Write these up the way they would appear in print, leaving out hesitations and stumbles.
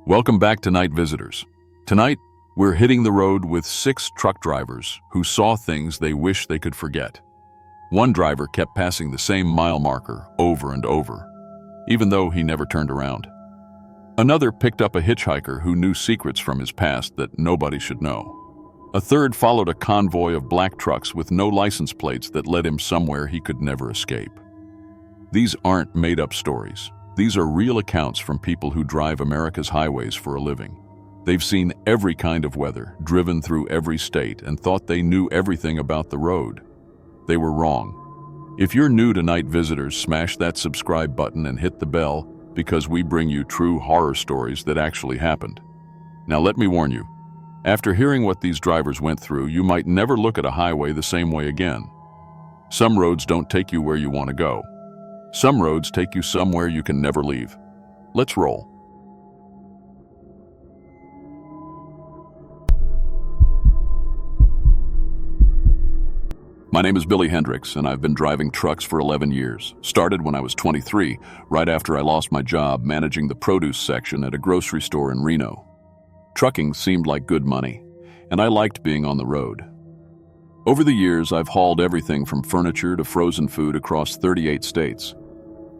Welcome back to Night Visitors. Tonight, we're hitting the road with 6 truck drivers who saw things they wish they could forget. One driver kept passing the same mile marker over and over, even though he never turned around. Another picked up a hitchhiker who knew secrets from his past that nobody should know. A third followed a convoy of black trucks with no license plates that led him somewhere he could never escape. These aren't made-up stories. These are real accounts from people who drive America's highways for a living. They've seen every kind of weather, driven through every state, and thought they knew everything about the road. They were wrong. If you're new to Night Visitors, smash that subscribe button and hit the bell, because we bring you true horror stories that actually happened. Now let me warn you, after hearing what these drivers went through, you might never look at a highway the same way again. Some roads don't take you where you want to go. Some roads take you somewhere you can never leave. Let's roll. My name is Billy Hendricks, and I've been driving trucks for 11 years. Started when I was 23, right after I lost my job managing the produce section at a grocery store in Reno. Trucking seemed like good money, and I liked being on the road. Over the years, I've hauled everything from furniture to frozen food across 38 states.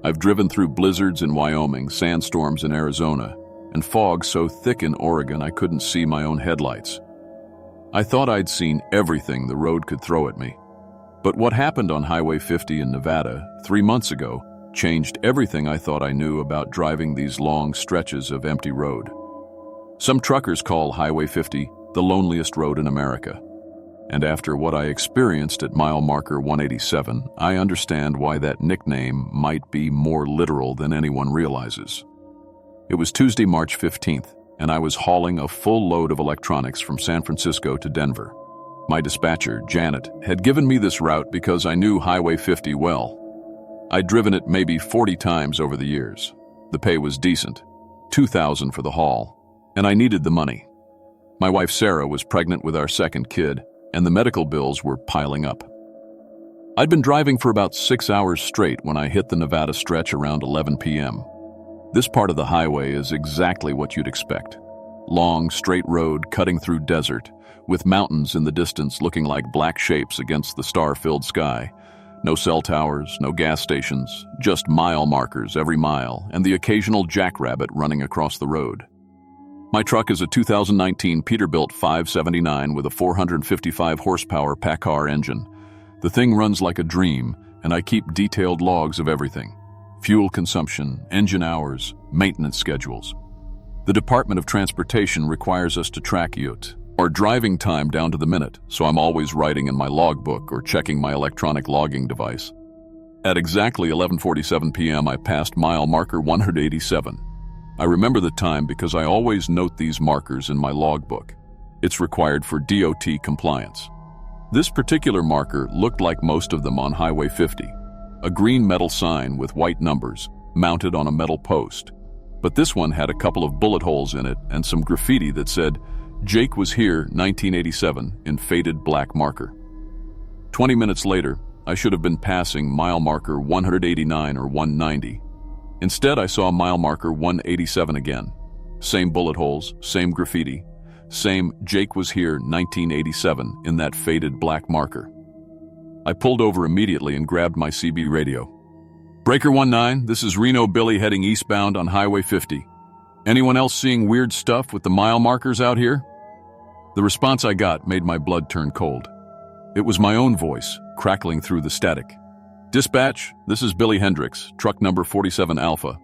I've driven through blizzards in Wyoming, sandstorms in Arizona, and fog so thick in Oregon I couldn't see my own headlights. I thought I'd seen everything the road could throw at me. But what happened on Highway 50 in Nevada 3 months ago changed everything I thought I knew about driving these long stretches of empty road. Some truckers call Highway 50 the loneliest road in America. And after what I experienced at mile marker 187, I understand why that nickname might be more literal than anyone realizes. It was Tuesday, March 15th, and I was hauling a full load of electronics from San Francisco to Denver. My dispatcher, Janet, had given me this route because I knew Highway 50 well. I'd driven it maybe 40 times over the years. The pay was decent, $2,000 for the haul, and I needed the money. My wife Sarah was pregnant with our second kid, and the medical bills were piling up. I'd been driving for about 6 hours straight when I hit the Nevada stretch around 11 p.m. This part of the highway is exactly what you'd expect. Long, straight road cutting through desert, with mountains in the distance looking like black shapes against the star-filled sky. No cell towers, no gas stations, just mile markers every mile, and the occasional jackrabbit running across the road. My truck is a 2019 Peterbilt 579 with a 455 horsepower PACCAR engine. The thing runs like a dream, and I keep detailed logs of everything: fuel consumption, engine hours, maintenance schedules. The Department of Transportation requires us to track UT, or driving time, down to the minute, so I'm always writing in my logbook or checking my electronic logging device. At exactly 11:47 p.m., I passed mile marker 187. I remember the time because I always note these markers in my logbook. It's required for DOT compliance. This particular marker looked like most of them on Highway 50, a green metal sign with white numbers mounted on a metal post. But this one had a couple of bullet holes in it and some graffiti that said, "Jake was here, 1987," in faded black marker. 20 minutes later, I should have been passing mile marker 189 or 190. Instead, I saw mile marker 187 again. Same bullet holes, same graffiti, same "Jake was here, 1987" in that faded black marker. I pulled over immediately and grabbed my CB radio. "Breaker 19, this is Reno Billy heading eastbound on Highway 50. Anyone else seeing weird stuff with the mile markers out here?" The response I got made my blood turn cold. It was my own voice, crackling through the static. "Dispatch, this is Billy Hendricks, truck number 47 Alpha.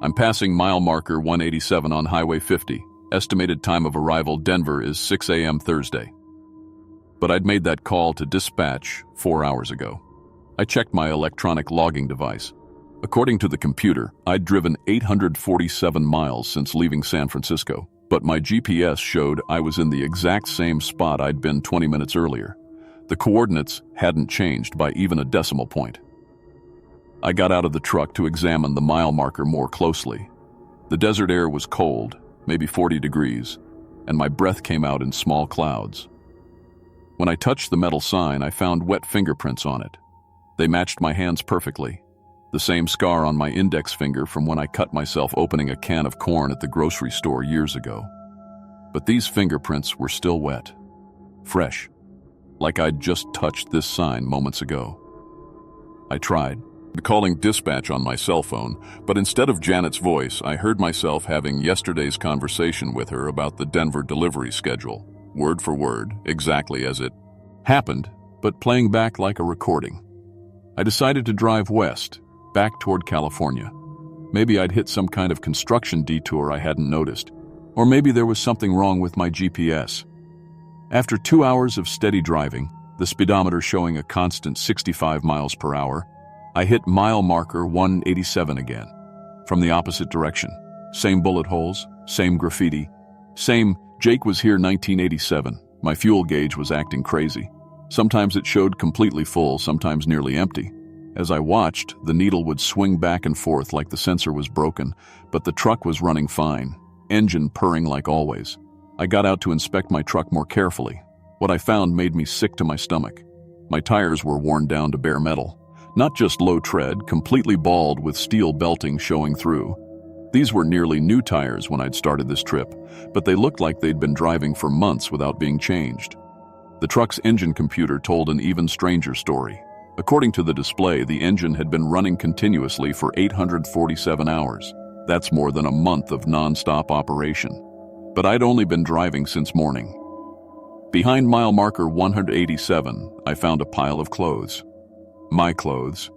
I'm passing mile marker 187 on Highway 50. Estimated time of arrival Denver is 6 a.m. Thursday." But I'd made that call to dispatch 4 hours ago. I checked my electronic logging device. According to the computer, I'd driven 847 miles since leaving San Francisco, but my GPS showed I was in the exact same spot I'd been 20 minutes earlier. The coordinates hadn't changed by even a decimal point. I got out of the truck to examine the mile marker more closely. The desert air was cold, maybe 40 degrees, and my breath came out in small clouds. When I touched the metal sign, I found wet fingerprints on it. They matched my hands perfectly. The same scar on my index finger from when I cut myself opening a can of corn at the grocery store years ago. But these fingerprints were still wet, fresh, like I'd just touched this sign moments ago. I tried calling dispatch on my cell phone, but instead of Janet's voice, I heard myself having yesterday's conversation with her about the Denver delivery schedule, word for word, exactly as it happened, but playing back like a recording. I decided to drive west, back toward California. Maybe I'd hit some kind of construction detour I hadn't noticed, or maybe there was something wrong with my GPS. After 2 hours of steady driving, the speedometer showing a constant 65 miles per hour, I hit mile marker 187 again, from the opposite direction. Same bullet holes, same graffiti, same "Jake was here 1987. My fuel gauge was acting crazy. Sometimes it showed completely full, sometimes nearly empty. As I watched, the needle would swing back and forth like the sensor was broken, but the truck was running fine, engine purring like always. I got out to inspect my truck more carefully. What I found made me sick to my stomach. My tires were worn down to bare metal. Not just low tread, completely bald with steel belting showing through. These were nearly new tires when I'd started this trip, but they looked like they'd been driving for months without being changed. The truck's engine computer told an even stranger story. According to the display, the engine had been running continuously for 847 hours. That's more than a month of non-stop operation. But I'd only been driving since morning. Behind mile marker 187, I found a pile of clothes. My clothes.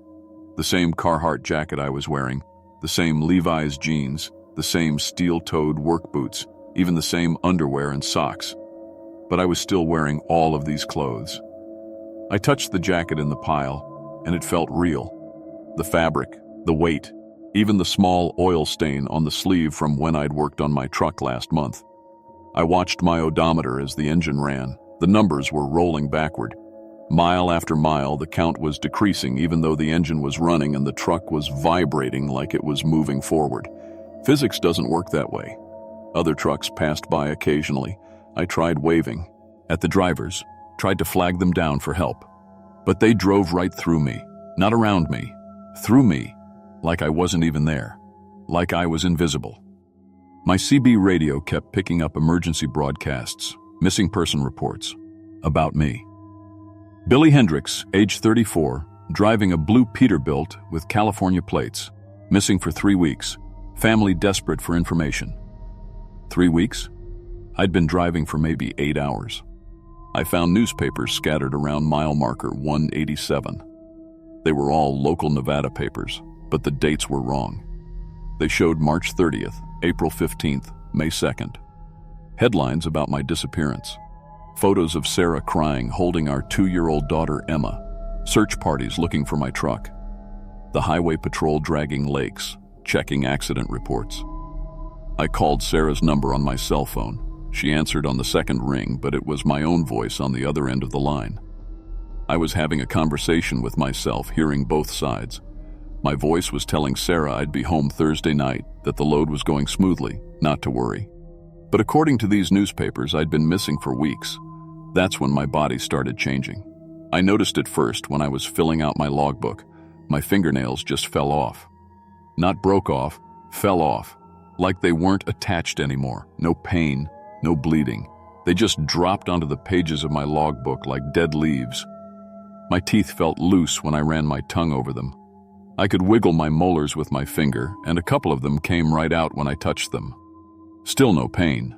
The same Carhartt jacket I was wearing, the same Levi's jeans, the same steel-toed work boots, even the same underwear and socks. But I was still wearing all of these clothes. I touched the jacket in the pile, and it felt real. The fabric, the weight, even the small oil stain on the sleeve from when I'd worked on my truck last month. I watched my odometer as the engine ran. The numbers were rolling backward. Mile after mile, the count was decreasing even though the engine was running and the truck was vibrating like it was moving forward. Physics doesn't work that way. Other trucks passed by occasionally. I tried waving at the drivers, tried to flag them down for help. But they drove right through me, not around me, through me, like I wasn't even there, like I was invisible. My CB radio kept picking up emergency broadcasts, missing person reports, about me. Billy Hendricks, age 34, driving a blue Peterbilt with California plates, missing for 3 weeks, family desperate for information. 3 weeks? I'd been driving for maybe 8 hours. I found newspapers scattered around mile marker 187. They were all local Nevada papers, but the dates were wrong. They showed March 30th, April 15th, May 2nd. Headlines about my disappearance. Photos of Sarah crying, holding our 2-year-old daughter Emma. Search parties looking for my truck. The highway patrol dragging lakes, checking accident reports. I called Sarah's number on my cell phone. She answered on the second ring, but it was my own voice on the other end of the line. I was having a conversation with myself, hearing both sides. My voice was telling Sarah I'd be home Thursday night, that the load was going smoothly, not to worry. But according to these newspapers, I'd been missing for weeks. That's when my body started changing. I noticed it first when I was filling out my logbook. My fingernails just fell off. Not broke off, fell off. Like they weren't attached anymore. No pain, no bleeding. They just dropped onto the pages of my logbook like dead leaves. My teeth felt loose when I ran my tongue over them. I could wiggle my molars with my finger, and a couple of them came right out when I touched them. Still no pain,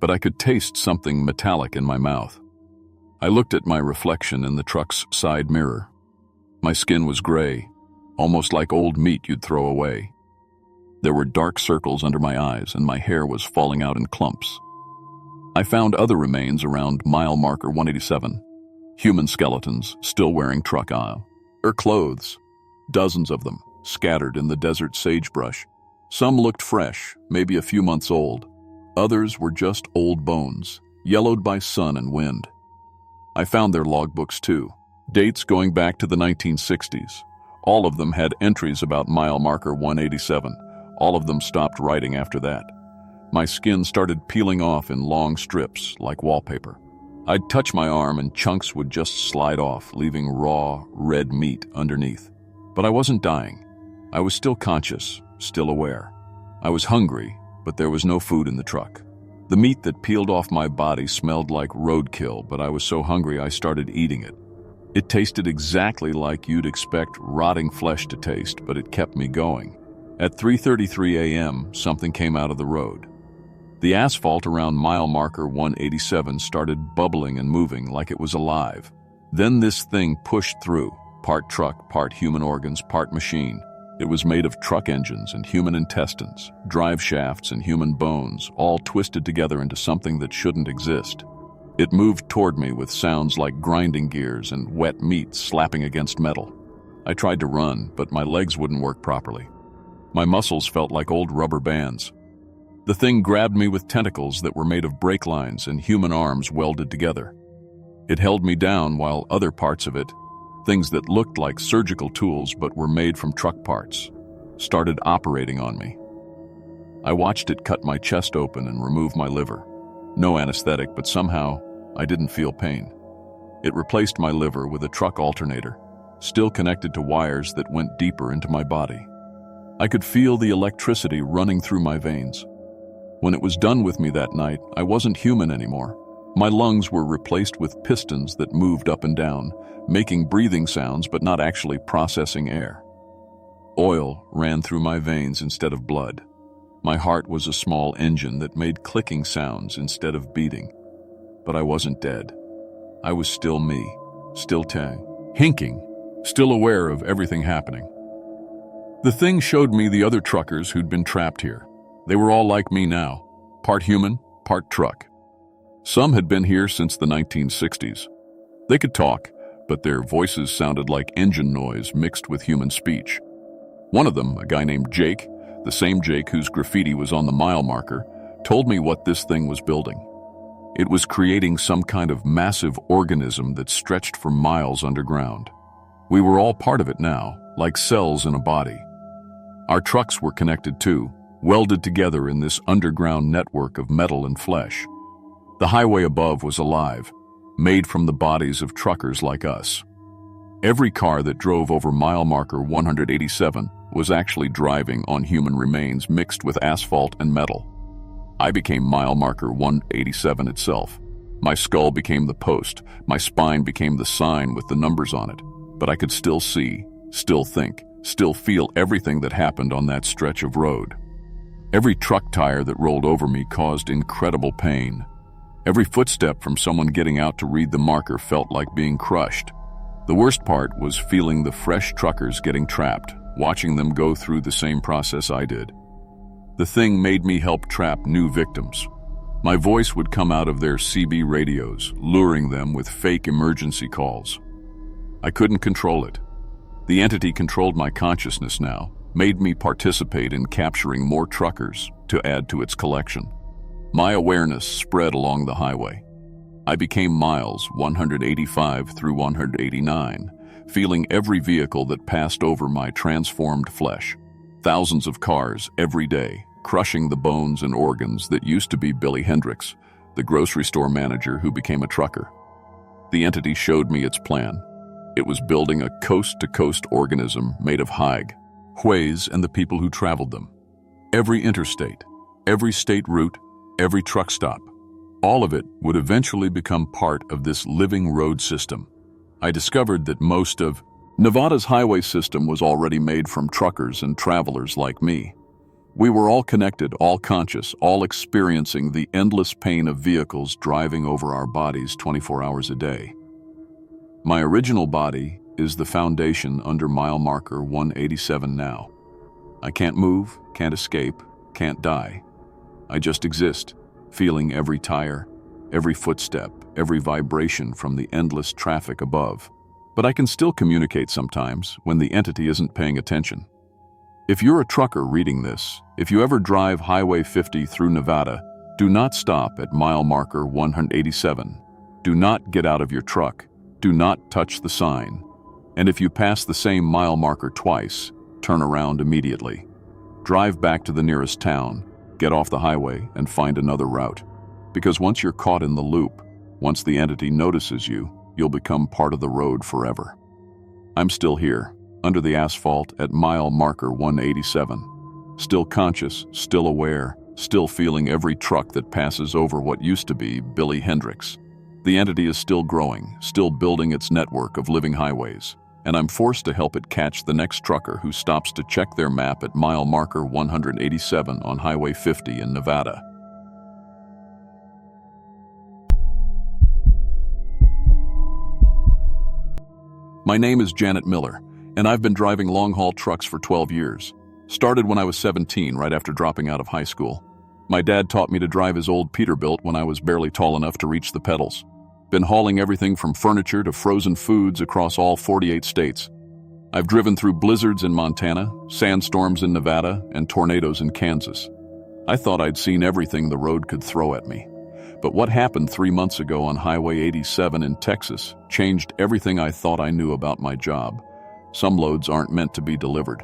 but I could taste something metallic in my mouth. I looked at my reflection in the truck's side mirror. My skin was gray, almost like old meat you'd throw away. There were dark circles under my eyes, and my hair was falling out in clumps. I found other remains around mile marker 187. Human skeletons, still wearing truck clothes. Dozens of them, scattered in the desert sagebrush. Some looked fresh, maybe a few months old. Others were just old bones, yellowed by sun and wind. I found their logbooks too, dates going back to the 1960s. All of them had entries about mile marker 187. All of them stopped writing after that. My skin started peeling off in long strips, like wallpaper. I'd touch my arm and chunks would just slide off, leaving raw, red meat underneath. But I wasn't dying. I was still conscious, still aware. I was hungry, but there was no food in the truck. The meat that peeled off my body smelled like roadkill, but I was so hungry I started eating it. It tasted exactly like you'd expect rotting flesh to taste, but it kept me going. At 3:33 a.m., something came out of the road. The asphalt around mile marker 187 started bubbling and moving like it was alive. Then this thing pushed through, part truck, part human organs, part machine. It was made of truck engines and human intestines, drive shafts and human bones, all twisted together into something that shouldn't exist. It moved toward me with sounds like grinding gears and wet meat slapping against metal. I tried to run, but my legs wouldn't work properly. My muscles felt like old rubber bands. The thing grabbed me with tentacles that were made of brake lines and human arms welded together. It held me down while other parts of it, things that looked like surgical tools but were made from truck parts, started operating on me. I watched it cut my chest open and remove my liver. No anesthetic, but somehow I didn't feel pain. It replaced my liver with a truck alternator, still connected to wires that went deeper into my body. I could feel the electricity running through my veins. When it was done with me that night, I wasn't human anymore. My lungs were replaced with pistons that moved up and down, making breathing sounds but not actually processing air. Oil ran through my veins instead of blood. My heart was a small engine that made clicking sounds instead of beating. But I wasn't dead. I was still me, still hinking, still aware of everything happening. The thing showed me the other truckers who'd been trapped here. They were all like me now, part human, part truck. Some had been here since the 1960s. They could talk, but their voices sounded like engine noise mixed with human speech. One of them, a guy named Jake, the same Jake whose graffiti was on the mile marker, told me what this thing was building. It was creating some kind of massive organism that stretched for miles underground. We were all part of it now, like cells in a body. Our trucks were connected too, welded together in this underground network of metal and flesh. The highway above was alive, made from the bodies of truckers like us. Every car that drove over mile marker 187 was actually driving on human remains mixed with asphalt and metal. I became mile marker 187 itself. My skull became the post, my spine became the sign with the numbers on it. But I could still see, still think, still feel everything that happened on that stretch of road. Every truck tire that rolled over me caused incredible pain. Every footstep from someone getting out to read the marker felt like being crushed. The worst part was feeling the fresh truckers getting trapped, watching them go through the same process I did. The thing made me help trap new victims. My voice would come out of their CB radios, luring them with fake emergency calls. I couldn't control it. The entity controlled my consciousness now, made me participate in capturing more truckers to add to its collection. My awareness spread along the highway. I became miles 185 through 189, feeling every vehicle that passed over my transformed flesh. Thousands of cars every day, crushing the bones and organs that used to be Billy Hendricks, the grocery store manager who became a trucker. The entity showed me its plan. It was building a coast-to-coast organism made of highways and the people who traveled them. Every interstate, every state route, every truck stop, all of it would eventually become part of this living road system. I discovered that most of Nevada's highway system was already made from truckers and travelers like me. We were all connected, all conscious, all experiencing the endless pain of vehicles driving over our bodies 24 hours a day. My original body is the foundation under mile marker 187 now. I can't move, can't escape, can't die. I just exist, feeling every tire, every footstep, every vibration from the endless traffic above. But I can still communicate sometimes when the entity isn't paying attention. If you're a trucker reading this, if you ever drive Highway 50 through Nevada, do not stop at mile marker 187. Do not get out of your truck. Do not touch the sign. And if you pass the same mile marker twice, turn around immediately. Drive back to the nearest town, get off the highway, and find another route. Because once you're caught in the loop, once the entity notices you, you'll become part of the road forever. I'm still here, under the asphalt at mile marker 187. Still conscious, still aware, still feeling every truck that passes over what used to be Billy Hendricks. The entity is still growing, still building its network of living highways, and I'm forced to help it catch the next trucker who stops to check their map at mile marker 187 on Highway 50 in Nevada. My name is Janet Miller, and I've been driving long-haul trucks for 12 years. Started when I was 17, right after dropping out of high school. My dad taught me to drive his old Peterbilt when I was barely tall enough to reach the pedals. Been hauling everything from furniture to frozen foods across all 48 states. I've driven through blizzards in Montana, sandstorms in Nevada, and tornadoes in Kansas. I thought I'd seen everything the road could throw at me. But what happened 3 months ago on Highway 87 in Texas changed everything I thought I knew about my job. Some loads aren't meant to be delivered.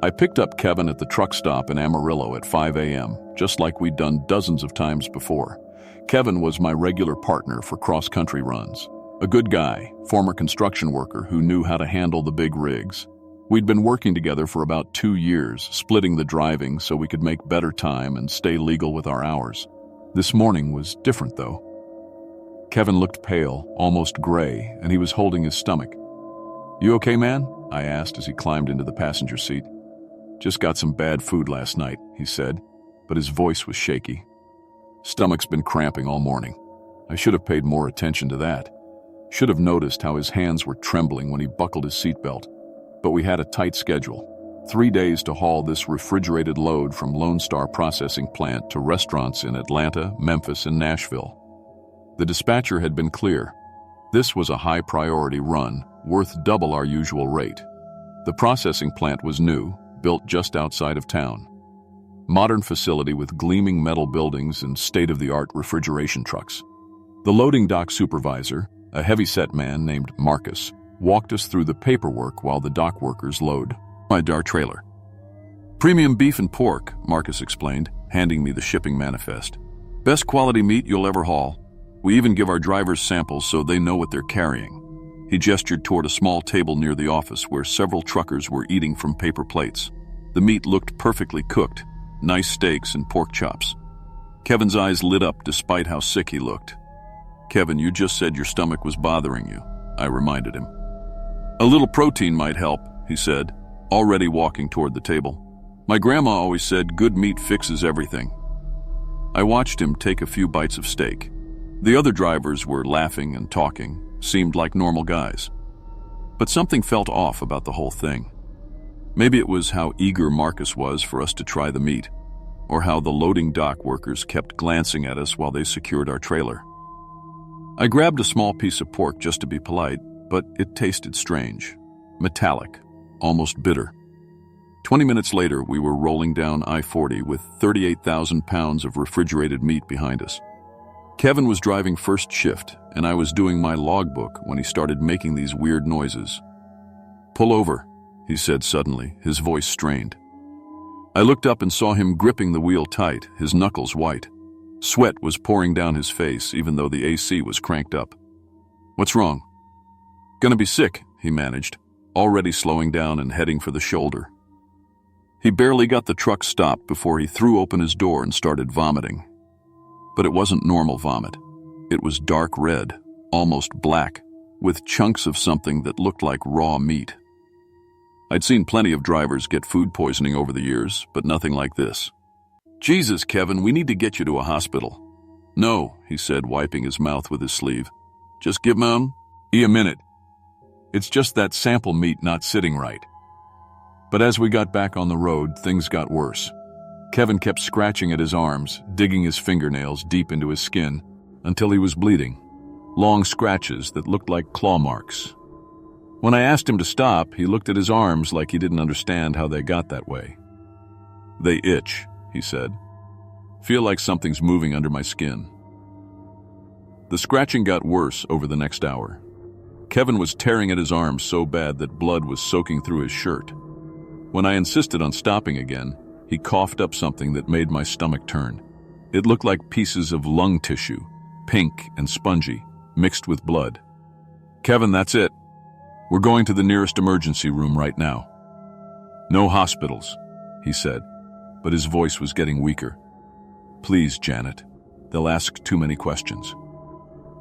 I picked up Kevin at the truck stop in Amarillo at 5 a.m., just like we'd done dozens of times before. Kevin was my regular partner for cross-country runs. A good guy, former construction worker who knew how to handle the big rigs. We'd been working together for about 2 years, splitting the driving so we could make better time and stay legal with our hours. This morning was different, though. Kevin looked pale, almost gray, and he was holding his stomach. "You okay, man?" I asked as he climbed into the passenger seat. "Just got some bad food last night," he said, but his voice was shaky. "Stomach's been cramping all morning. I should have paid more attention to that. Should have noticed how his hands were trembling when he buckled his seatbelt. But we had a tight schedule. 3 days to haul this refrigerated load from Lone Star Processing Plant to restaurants in Atlanta, Memphis, and Nashville. The dispatcher had been clear. This was a high-priority run, worth double our usual rate. The processing plant was new, built just outside of town. Modern facility with gleaming metal buildings and state-of-the-art refrigeration trucks. The loading dock supervisor, a heavy-set man named Marcus, walked us through the paperwork while the dock workers load our trailer. "Premium beef and pork," Marcus explained, handing me the shipping manifest. "Best quality meat you'll ever haul. We even give our drivers samples so they know what they're carrying." He gestured toward a small table near the office where several truckers were eating from paper plates. The meat looked perfectly cooked, nice steaks and pork chops. Kevin's eyes lit up despite how sick he looked. "Kevin, you just said your stomach was bothering you," I reminded him. "A little protein might help," he said, already walking toward the table. "My grandma always said good meat fixes everything." I watched him take a few bites of steak. The other drivers were laughing and talking, seemed like normal guys. But something felt off about the whole thing. Maybe it was how eager Marcus was for us to try the meat, or how the loading dock workers kept glancing at us while they secured our trailer. I grabbed a small piece of pork just to be polite, but it tasted strange, metallic, almost bitter. 20 minutes later, we were rolling down I-40 with 38,000 pounds of refrigerated meat behind us. Kevin was driving first shift, and I was doing my logbook when he started making these weird noises. "Pull over," he said suddenly, his voice strained. I looked up and saw him gripping the wheel tight, his knuckles white. Sweat was pouring down his face, even though the AC was cranked up. "What's wrong?" "Gonna be sick," he managed, already slowing down and heading for the shoulder. He barely got the truck stopped before he threw open his door and started vomiting. But it wasn't normal vomit. It was dark red, almost black, with chunks of something that looked like raw meat. I'd seen plenty of drivers get food poisoning over the years, but nothing like this. "Jesus, Kevin, we need to get you to a hospital." "No," he said, wiping his mouth with his sleeve. "Just give me a minute. It's just that sample meat not sitting right." But as we got back on the road, things got worse. Kevin kept scratching at his arms, digging his fingernails deep into his skin, until he was bleeding. Long scratches that looked like claw marks. When I asked him to stop, he looked at his arms like he didn't understand how they got that way. "They itch," he said. "Feel like something's moving under my skin." The scratching got worse over the next hour. Kevin was tearing at his arms so bad that blood was soaking through his shirt. When I insisted on stopping again, he coughed up something that made my stomach turn. It looked like pieces of lung tissue, pink and spongy, mixed with blood. "Kevin, that's it. We're going to the nearest emergency room right now. No hospitals, he said, but his voice was getting weaker. Please, Janet. They'll ask too many questions.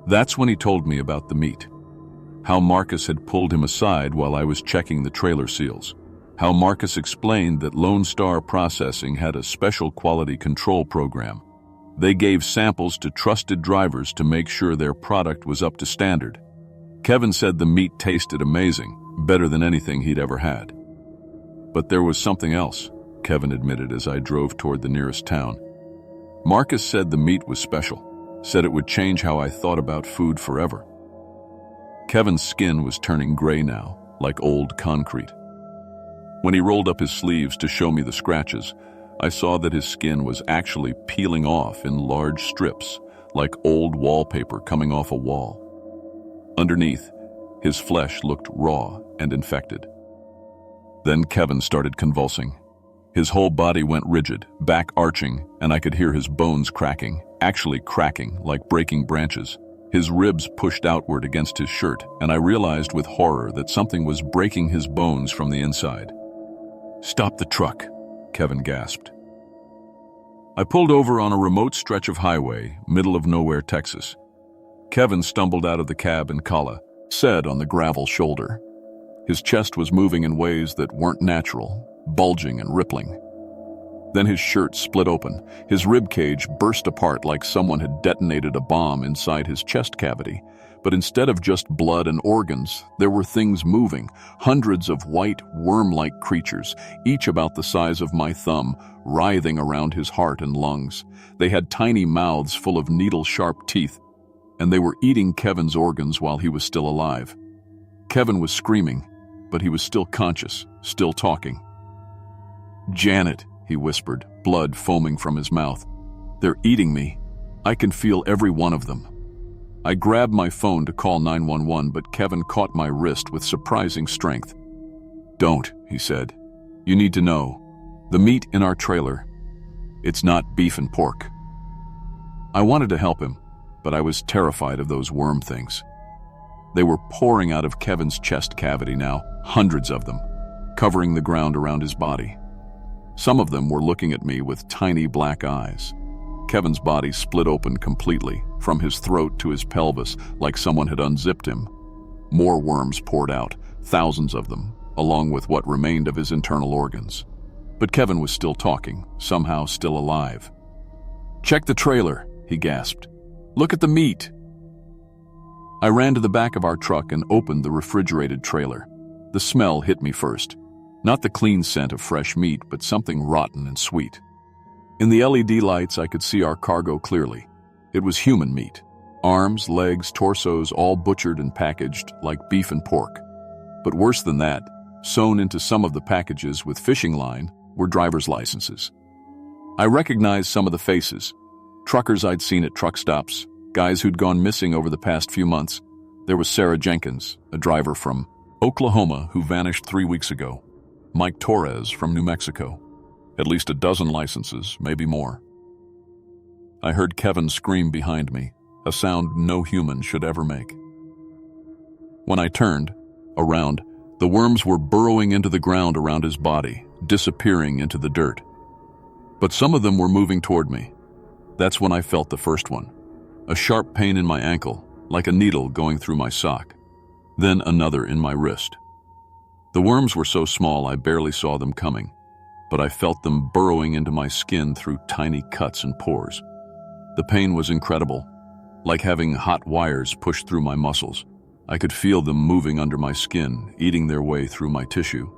That's when he told me about the meat. How Marcus had pulled him aside while I was checking the trailer seals. How Marcus explained that Lone Star Processing had a special quality control program. They gave samples to trusted drivers to make sure their product was up to standard. Kevin said the meat tasted amazing, better than anything he'd ever had. But there was something else, Kevin admitted as I drove toward the nearest town. Marcus said the meat was special, said it would change how I thought about food forever. Kevin's skin was turning gray now, like old concrete. When he rolled up his sleeves to show me the scratches, I saw that his skin was actually peeling off in large strips, like old wallpaper coming off a wall. Underneath, his flesh looked raw and infected. Then Kevin started convulsing. His whole body went rigid, back arching, and I could hear his bones cracking, actually cracking like breaking branches. His ribs pushed outward against his shirt, and I realized with horror that something was breaking his bones from the inside. "Stop the truck," Kevin gasped. I pulled over on a remote stretch of highway, middle of nowhere, Texas. Kevin stumbled out of the cab and Kala, said on the gravel shoulder. His chest was moving in ways that weren't natural, bulging and rippling. Then his shirt split open. His rib cage burst apart like someone had detonated a bomb inside his chest cavity. But instead of just blood and organs, there were things moving, hundreds of white, worm-like creatures, each about the size of my thumb, writhing around his heart and lungs. They had tiny mouths full of needle-sharp teeth, and they were eating Kevin's organs while he was still alive. Kevin was screaming, but he was still conscious, still talking. "Janet," he whispered, blood foaming from his mouth. "They're eating me. I can feel every one of them." I grabbed my phone to call 911, but Kevin caught my wrist with surprising strength. "Don't," he said. "You need to know. The meat in our trailer, it's not beef and pork." I wanted to help him, but I was terrified of those worm things. They were pouring out of Kevin's chest cavity now, hundreds of them, covering the ground around his body. Some of them were looking at me with tiny black eyes. Kevin's body split open completely, from his throat to his pelvis, like someone had unzipped him. More worms poured out, thousands of them, along with what remained of his internal organs. But Kevin was still talking, somehow still alive. "Check the trailer," he gasped. "Look at the meat." I ran to the back of our truck and opened the refrigerated trailer. The smell hit me first. Not the clean scent of fresh meat, but something rotten and sweet. In the LED lights, I could see our cargo clearly. It was human meat. Arms, legs, torsos, all butchered and packaged like beef and pork. But worse than that, sewn into some of the packages with fishing line were driver's licenses. I recognized some of the faces. Truckers I'd seen at truck stops, guys who'd gone missing over the past few months. There was Sarah Jenkins, a driver from Oklahoma who vanished 3 weeks ago. Mike Torres from New Mexico. At least a dozen licenses, maybe more. I heard Kevin scream behind me, a sound no human should ever make. When I turned around, the worms were burrowing into the ground around his body, disappearing into the dirt. But some of them were moving toward me. That's when I felt the first one. A sharp pain in my ankle, like a needle going through my sock. Then another in my wrist. The worms were so small I barely saw them coming, but I felt them burrowing into my skin through tiny cuts and pores. The pain was incredible, like having hot wires pushed through my muscles. I could feel them moving under my skin, eating their way through my tissue.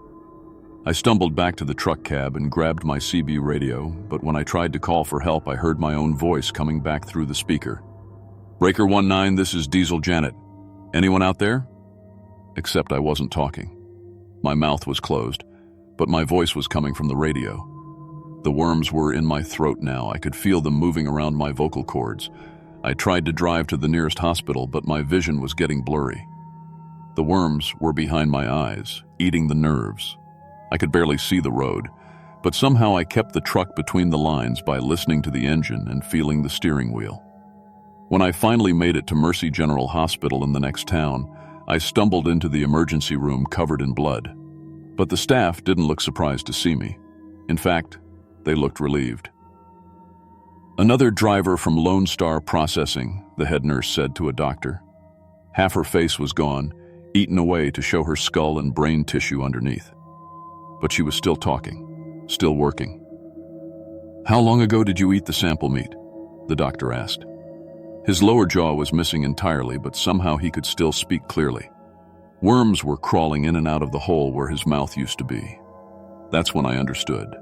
I stumbled back to the truck cab and grabbed my CB radio, but when I tried to call for help, I heard my own voice coming back through the speaker. "Breaker 19, this is Diesel Janet. Anyone out there?" Except I wasn't talking. My mouth was closed, but my voice was coming from the radio. The worms were in my throat now. I could feel them moving around my vocal cords. I tried to drive to the nearest hospital, but my vision was getting blurry. The worms were behind my eyes, eating the nerves. I could barely see the road, but somehow I kept the truck between the lines by listening to the engine and feeling the steering wheel. When I finally made it to Mercy General Hospital in the next town, I stumbled into the emergency room covered in blood. But the staff didn't look surprised to see me. In fact, they looked relieved. "Another driver from Lone Star Processing," the head nurse said to a doctor. Half her face was gone, eaten away to show her skull and brain tissue underneath. But she was still talking, still working. "How long ago did you eat the sample meat?" the doctor asked. His lower jaw was missing entirely, but somehow he could still speak clearly. Worms were crawling in and out of the hole where his mouth used to be. That's when I understood.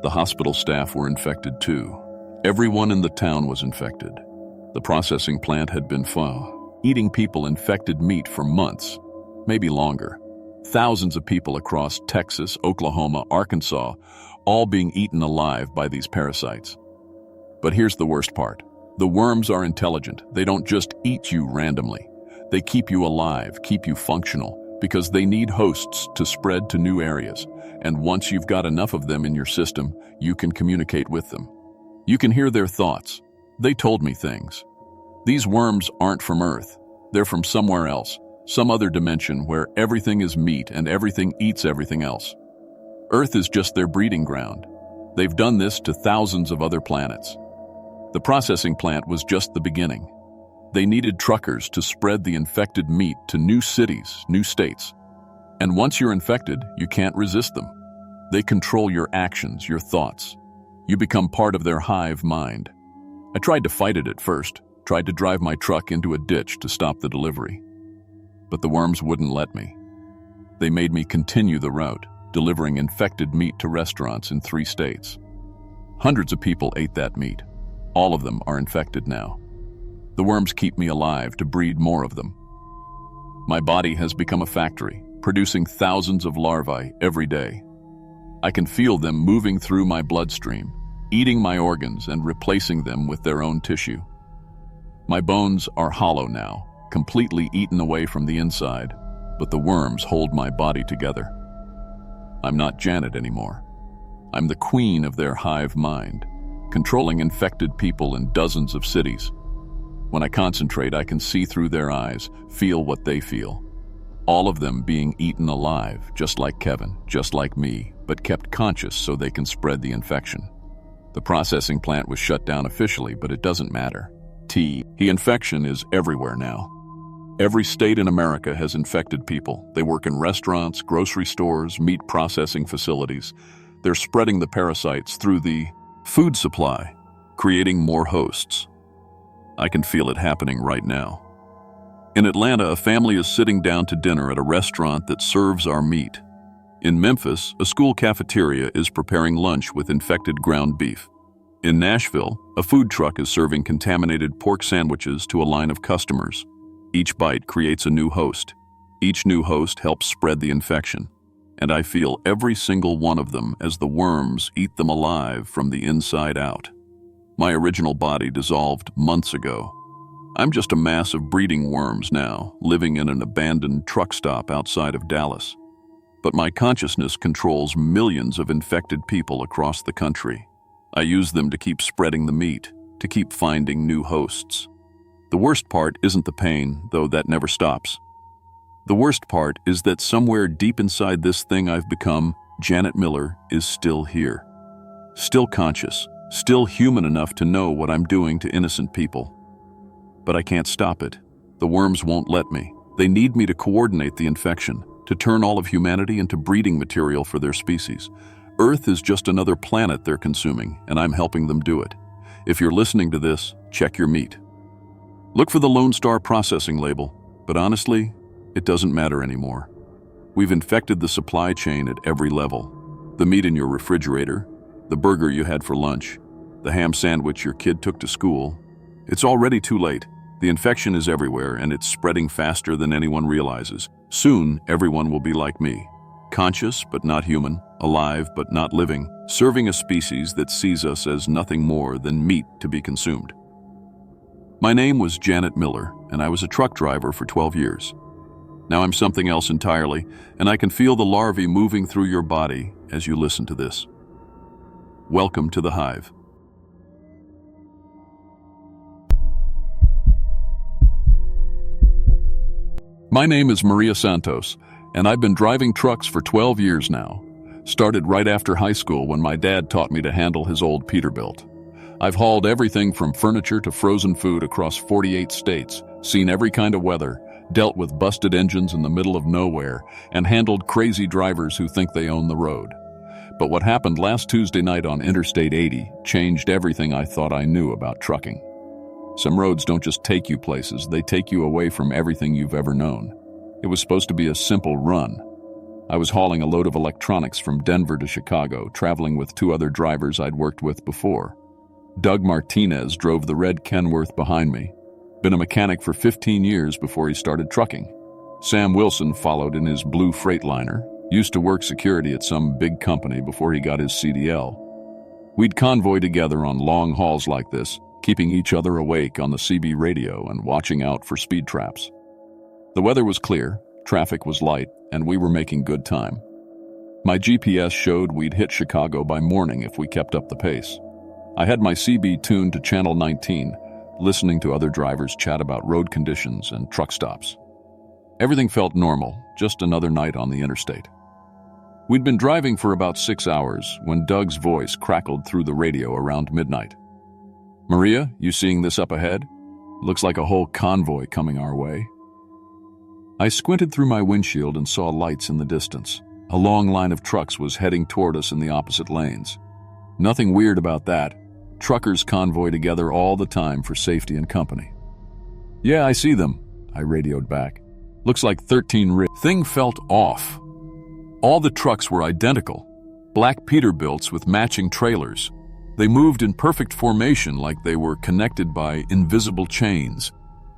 The hospital staff were infected too. Everyone in the town was infected. The processing plant had been eating people infected meat for months, maybe longer. Thousands of people across Texas, Oklahoma, Arkansas, all being eaten alive by these parasites. But here's the worst part. The worms are intelligent. They don't just eat you randomly. They keep you alive, keep you functional, because they need hosts to spread to new areas. And once you've got enough of them in your system, you can communicate with them. You can hear their thoughts. They told me things. These worms aren't from Earth. They're from somewhere else, some other dimension where everything is meat and everything eats everything else. Earth is just their breeding ground. They've done this to thousands of other planets. The processing plant was just the beginning. They needed truckers to spread the infected meat to new cities, new states. And once you're infected, you can't resist them. They control your actions, your thoughts. You become part of their hive mind. I tried to fight it at first, tried to drive my truck into a ditch to stop the delivery. But the worms wouldn't let me. They made me continue the route, delivering infected meat to restaurants in 3 states. Hundreds of people ate that meat. All of them are infected now. The worms keep me alive to breed more of them. My body has become a factory, producing thousands of larvae every day. I can feel them moving through my bloodstream, eating my organs and replacing them with their own tissue. My bones are hollow now, completely eaten away from the inside, but the worms hold my body together. I'm not Janet anymore. I'm the queen of their hive mind, controlling infected people in dozens of cities. When I concentrate, I can see through their eyes, feel what they feel. All of them being eaten alive, just like Kevin, just like me, but kept conscious so they can spread the infection. The processing plant was shut down officially, but it doesn't matter. The infection is everywhere now. Every state in America has infected people. They work in restaurants, grocery stores, meat processing facilities. They're spreading the parasites through the food supply, creating more hosts. I can feel it happening right now. In Atlanta, a family is sitting down to dinner at a restaurant that serves our meat. In Memphis, a school cafeteria is preparing lunch with infected ground beef. In Nashville, a food truck is serving contaminated pork sandwiches to a line of customers. Each bite creates a new host. Each new host helps spread the infection. And I feel every single one of them as the worms eat them alive from the inside out. My original body dissolved months ago. I'm just a mass of breeding worms now, living in an abandoned truck stop outside of Dallas. But my consciousness controls millions of infected people across the country. I use them to keep spreading the meat, to keep finding new hosts. The worst part isn't the pain, though that never stops. The worst part is that somewhere deep inside this thing I've become, Janet Miller is still here. Still conscious, still human enough to know what I'm doing to innocent people. But I can't stop it. The worms won't let me. They need me to coordinate the infection, to turn all of humanity into breeding material for their species. Earth is just another planet they're consuming, and I'm helping them do it. If you're listening to this, check your meat. Look for the Lone Star Processing label, but honestly, it doesn't matter anymore. We've infected the supply chain at every level. The meat in your refrigerator, the burger you had for lunch, the ham sandwich your kid took to school. It's already too late. The infection is everywhere, and it's spreading faster than anyone realizes. Soon, everyone will be like me. Conscious but not human, alive but not living, serving a species that sees us as nothing more than meat to be consumed. My name was Janet Miller, and I was a truck driver for 12 years. Now I'm something else entirely, and I can feel the larvae moving through your body as you listen to this. Welcome to the Hive. My name is Maria Santos, and I've been driving trucks for 12 years now. Started right after high school when my dad taught me to handle his old Peterbilt. I've hauled everything from furniture to frozen food across 48 states, seen every kind of weather, dealt with busted engines in the middle of nowhere, and handled crazy drivers who think they own the road. But what happened last Tuesday night on Interstate 80 changed everything I thought I knew about trucking. Some roads don't just take you places, they take you away from everything you've ever known. It was supposed to be a simple run. I was hauling a load of electronics from Denver to Chicago, traveling with 2 other drivers I'd worked with before. Doug Martinez drove the red Kenworth behind me. Been a mechanic for 15 years before he started trucking. Sam Wilson followed in his blue Freightliner, used to work security at some big company before he got his CDL. We'd convoy together on long hauls like this, keeping each other awake on the CB radio and watching out for speed traps. The weather was clear, traffic was light, and we were making good time. My GPS showed we'd hit Chicago by morning if we kept up the pace. I had my CB tuned to Channel 19, listening to other drivers chat about road conditions and truck stops. Everything felt normal, just another night on the interstate. We'd been driving for about 6 hours when Doug's voice crackled through the radio around midnight. "Maria, you seeing this up ahead? Looks like a whole convoy coming our way." I squinted through my windshield and saw lights in the distance. A long line of trucks was heading toward us in the opposite lanes. Nothing weird about that. Truckers convoy together all the time for safety and company. "Yeah, I see them," I radioed back. "Looks like 13 Thing felt off. All the trucks were identical. Black Peterbilts with matching trailers. They moved in perfect formation like they were connected by invisible chains.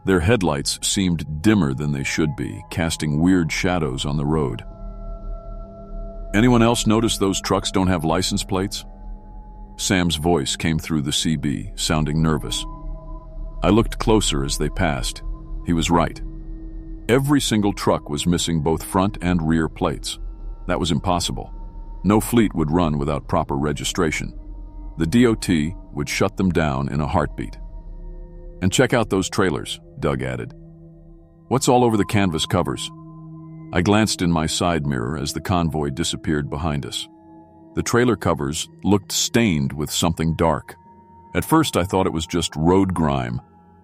Their headlights seemed dimmer than they should be, casting weird shadows on the road. "Anyone else notice those trucks don't have license plates?" Sam's voice came through the CB, sounding nervous. I looked closer as they passed. He was right. Every single truck was missing both front and rear plates. That was impossible. No fleet would run without proper registration. The DOT would shut them down in a heartbeat. "And check out those trailers," Doug added. "What's all over the canvas covers?" I glanced in my side mirror as the convoy disappeared behind us. The trailer covers looked stained with something dark. At first I thought it was just road grime,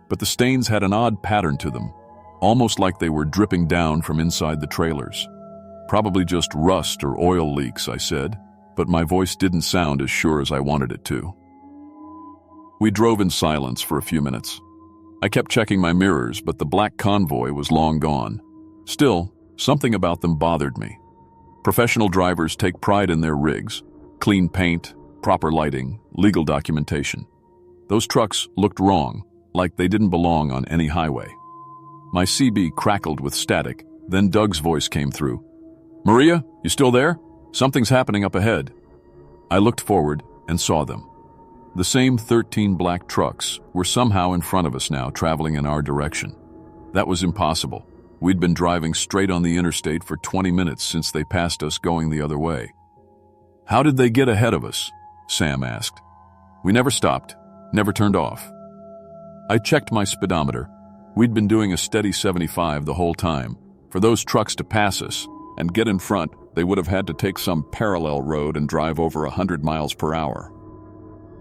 but the stains had an odd pattern to them, almost like they were dripping down from inside the trailers. "Probably just rust or oil leaks," I said, but my voice didn't sound as sure as I wanted it to. We drove in silence for a few minutes. I kept checking my mirrors, but the black convoy was long gone. Still, something about them bothered me. Professional drivers take pride in their rigs, clean paint, proper lighting, legal documentation. Those trucks looked wrong, like they didn't belong on any highway. My CB crackled with static, then Doug's voice came through. "Maria, you still there? Something's happening up ahead." I looked forward and saw them. The same 13 black trucks were somehow in front of us now, traveling in our direction. That was impossible. We'd been driving straight on the interstate for 20 minutes since they passed us going the other way. "How did they get ahead of us?" Sam asked. "We never stopped, never turned off." I checked my speedometer. We'd been doing a steady 75 the whole time. For those trucks to pass us and get in front, they would have had to take some parallel road and drive over 100 miles per hour.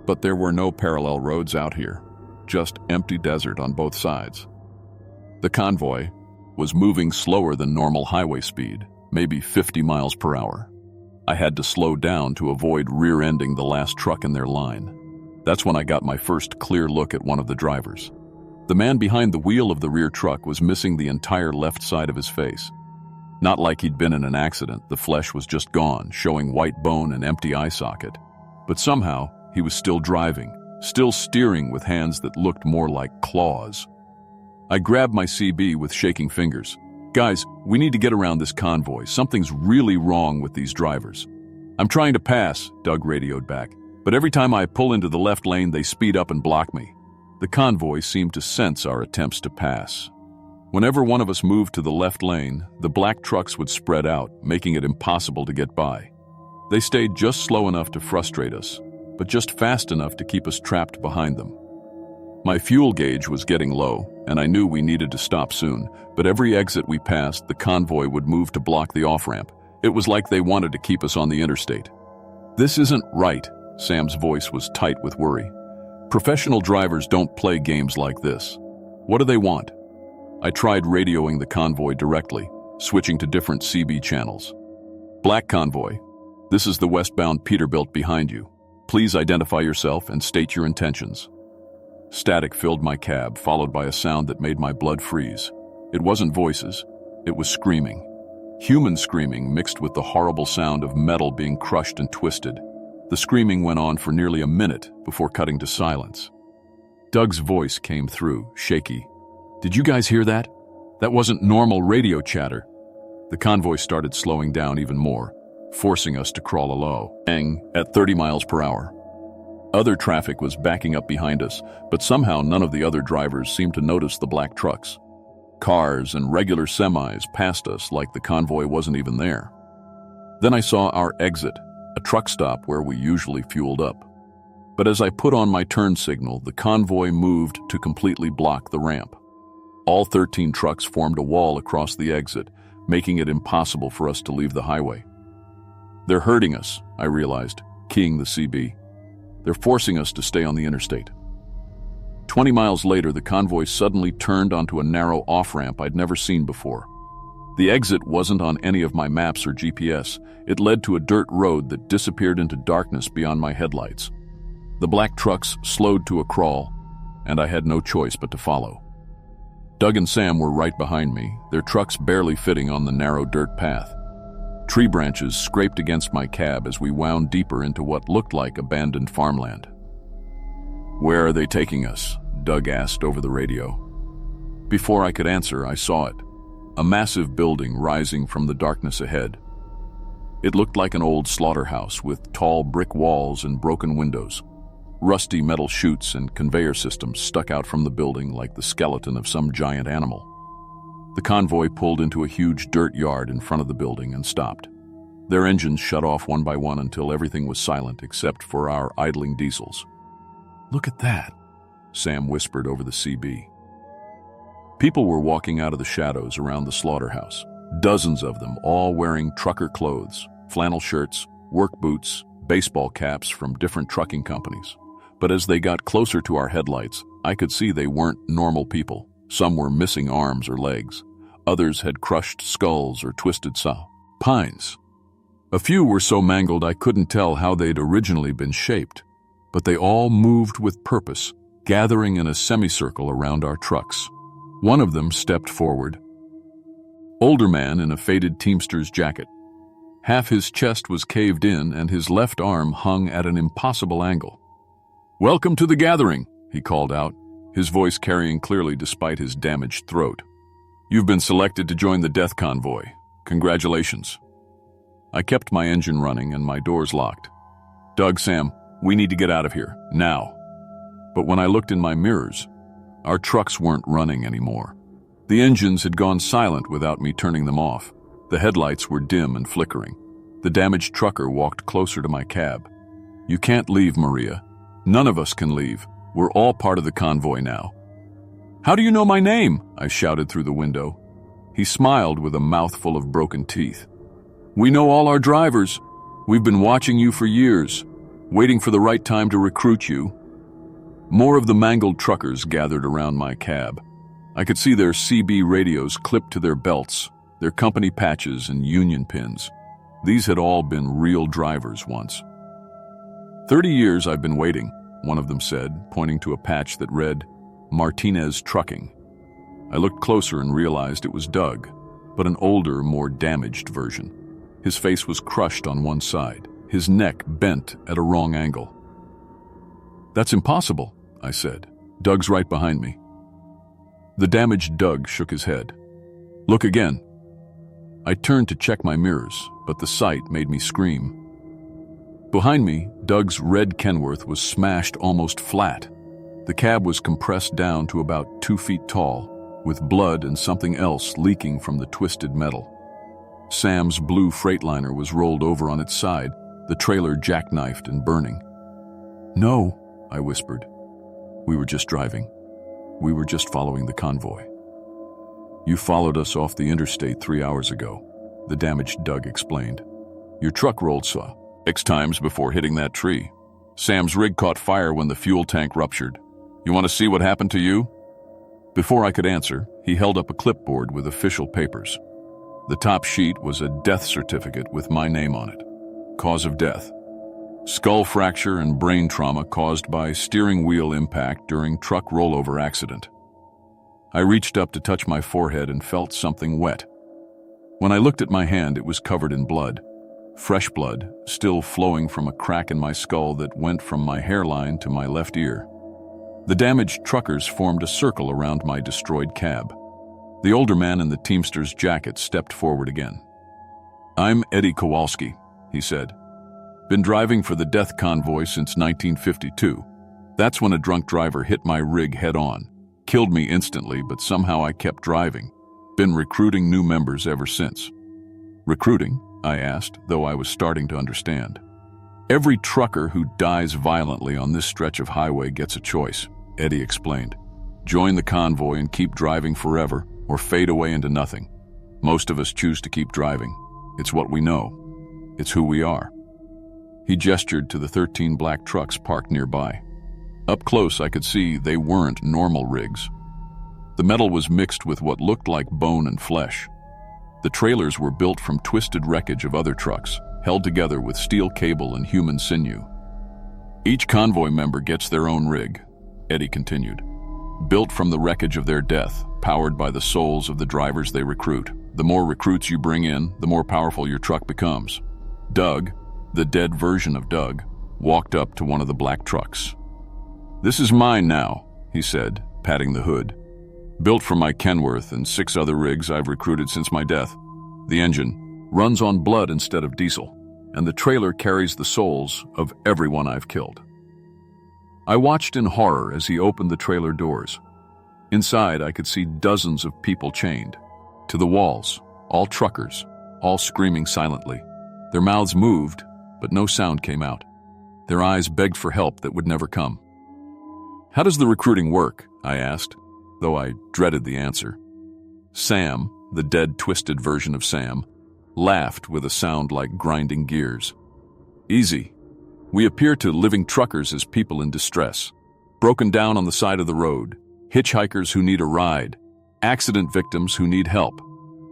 But there were no parallel roads out here, just empty desert on both sides. The convoy was moving slower than normal highway speed, maybe 50 miles per hour. I had to slow down to avoid rear-ending the last truck in their line. That's when I got my first clear look at one of the drivers. The man behind the wheel of the rear truck was missing the entire left side of his face. Not like he'd been in an accident, the flesh was just gone, showing white bone and empty eye socket. But somehow, he was still driving, still steering with hands that looked more like claws. I grabbed my CB with shaking fingers. "Guys, we need to get around this convoy. Something's really wrong with these drivers." "I'm trying to pass," Doug radioed back. "But every time I pull into the left lane, they speed up and block me." The convoy seemed to sense our attempts to pass. Whenever one of us moved to the left lane, the black trucks would spread out, making it impossible to get by. They stayed just slow enough to frustrate us, but just fast enough to keep us trapped behind them. My fuel gauge was getting low, and I knew we needed to stop soon, but every exit we passed, the convoy would move to block the off-ramp. It was like they wanted to keep us on the interstate. "This isn't right," Sam's voice was tight with worry. "Professional drivers don't play games like this. What do they want?" I tried radioing the convoy directly, switching to different CB channels. "Black convoy, this is the westbound Peterbilt behind you. Please identify yourself and state your intentions." Static filled my cab, followed by a sound that made my blood freeze. It wasn't voices, it was screaming. Human screaming mixed with the horrible sound of metal being crushed and twisted. The screaming went on for nearly a minute before cutting to silence. Doug's voice came through, shaky. "Did you guys hear that? That wasn't normal radio chatter." The convoy started slowing down even more, forcing us to crawl low, at 30 miles per hour. Other traffic was backing up behind us, but somehow none of the other drivers seemed to notice the black trucks. Cars and regular semis passed us like the convoy wasn't even there. Then I saw our exit, a truck stop where we usually fueled up. But as I put on my turn signal, the convoy moved to completely block the ramp. All 13 trucks formed a wall across the exit, making it impossible for us to leave the highway. "They're hurting us," I realized, keying the CB. "They're forcing us to stay on the interstate." 20 miles later, the convoy suddenly turned onto a narrow off-ramp I'd never seen before. The exit wasn't on any of my maps or GPS. It led to a dirt road that disappeared into darkness beyond my headlights. The black trucks slowed to a crawl, and I had no choice but to follow. Doug and Sam were right behind me, their trucks barely fitting on the narrow dirt path. Tree branches scraped against my cab as we wound deeper into what looked like abandoned farmland. "Where are they taking us?" Doug asked over the radio. Before I could answer, I saw it. A massive building rising from the darkness ahead. It looked like an old slaughterhouse with tall brick walls and broken windows. Rusty metal chutes and conveyor systems stuck out from the building like the skeleton of some giant animal. The convoy pulled into a huge dirt yard in front of the building and stopped. Their engines shut off one by one until everything was silent except for our idling diesels. "Look at that," Sam whispered over the CB. People were walking out of the shadows around the slaughterhouse, dozens of them, all wearing trucker clothes, flannel shirts, work boots, baseball caps from different trucking companies. But as they got closer to our headlights, I could see they weren't normal people. Some were missing arms or legs. Others had crushed skulls or twisted spines. A few were so mangled I couldn't tell how they'd originally been shaped, but they all moved with purpose, gathering in a semicircle around our trucks. One of them stepped forward. Older man in a faded Teamster's jacket. Half his chest was caved in and his left arm hung at an impossible angle. "Welcome to the gathering," he called out, his voice carrying clearly despite his damaged throat. "You've been selected to join the death convoy. Congratulations." I kept my engine running and my doors locked. "Doug, Sam, we need to get out of here, now." But when I looked in my mirrors, our trucks weren't running anymore. The engines had gone silent without me turning them off. The headlights were dim and flickering. The damaged trucker walked closer to my cab. "You can't leave, Maria. None of us can leave. We're all part of the convoy now." "How do you know my name?" I shouted through the window. He smiled with a mouthful of broken teeth. "We know all our drivers. We've been watching you for years, waiting for the right time to recruit you." More of the mangled truckers gathered around my cab. I could see their CB radios clipped to their belts, their company patches and union pins. These had all been real drivers once. 30 years I've been waiting," one of them said, pointing to a patch that read, "Martinez Trucking." I looked closer and realized it was Doug, but an older, more damaged version. His face was crushed on one side, his neck bent at a wrong angle. "That's impossible," I said. "Doug's right behind me." The damaged Doug shook his head. "Look again." I turned to check my mirrors, but the sight made me scream. Behind me, Doug's red Kenworth was smashed almost flat. The cab was compressed down to about 2 feet tall, with blood and something else leaking from the twisted metal. Sam's blue Freightliner was rolled over on its side, the trailer jackknifed and burning. "No," I whispered. "We were just driving." We were just following the convoy. You followed us off the interstate 3 hours ago, the damaged Doug explained. Your truck rolled 6 times before hitting that tree. Sam's rig caught fire when the fuel tank ruptured. You want to see what happened to you? Before I could answer, he held up a clipboard with official papers. The top sheet was a death certificate with my name on it. Cause of death: skull fracture and brain trauma caused by steering wheel impact during truck rollover accident. I reached up to touch my forehead and felt something wet. When I looked at my hand, it was covered in blood. Fresh blood, still flowing from a crack in my skull that went from my hairline to my left ear. The damaged truckers formed a circle around my destroyed cab. The older man in the Teamster's jacket stepped forward again. I'm Eddie Kowalski, he said. Been driving for the death convoy since 1952. That's when a drunk driver hit my rig head-on. Killed me instantly, but somehow I kept driving. Been recruiting new members ever since. Recruiting? I asked, though I was starting to understand. Every trucker who dies violently on this stretch of highway gets a choice, Eddie explained. Join the convoy and keep driving forever, or fade away into nothing. Most of us choose to keep driving. It's what we know. It's who we are. He gestured to the 13 black trucks parked nearby. Up close, I could see they weren't normal rigs. The metal was mixed with what looked like bone and flesh. The trailers were built from twisted wreckage of other trucks, held together with steel cable and human sinew. Each convoy member gets their own rig, Eddie continued. Built from the wreckage of their death, powered by the souls of the drivers they recruit. The more recruits you bring in, the more powerful your truck becomes. Doug, the dead version of Doug, walked up to one of the black trucks. This is mine now, he said, patting the hood. Built from my Kenworth and 6 other rigs I've recruited since my death. The engine runs on blood instead of diesel, and the trailer carries the souls of everyone I've killed. I watched in horror as he opened the trailer doors. Inside, I could see dozens of people chained to the walls, all truckers, all screaming silently. Their mouths moved, but no sound came out. Their eyes begged for help that would never come. How does the recruiting work? I asked, though I dreaded the answer. Sam, the dead, twisted version of Sam, laughed with a sound like grinding gears. Easy. We appear to living truckers as people in distress, broken down on the side of the road, hitchhikers who need a ride, accident victims who need help.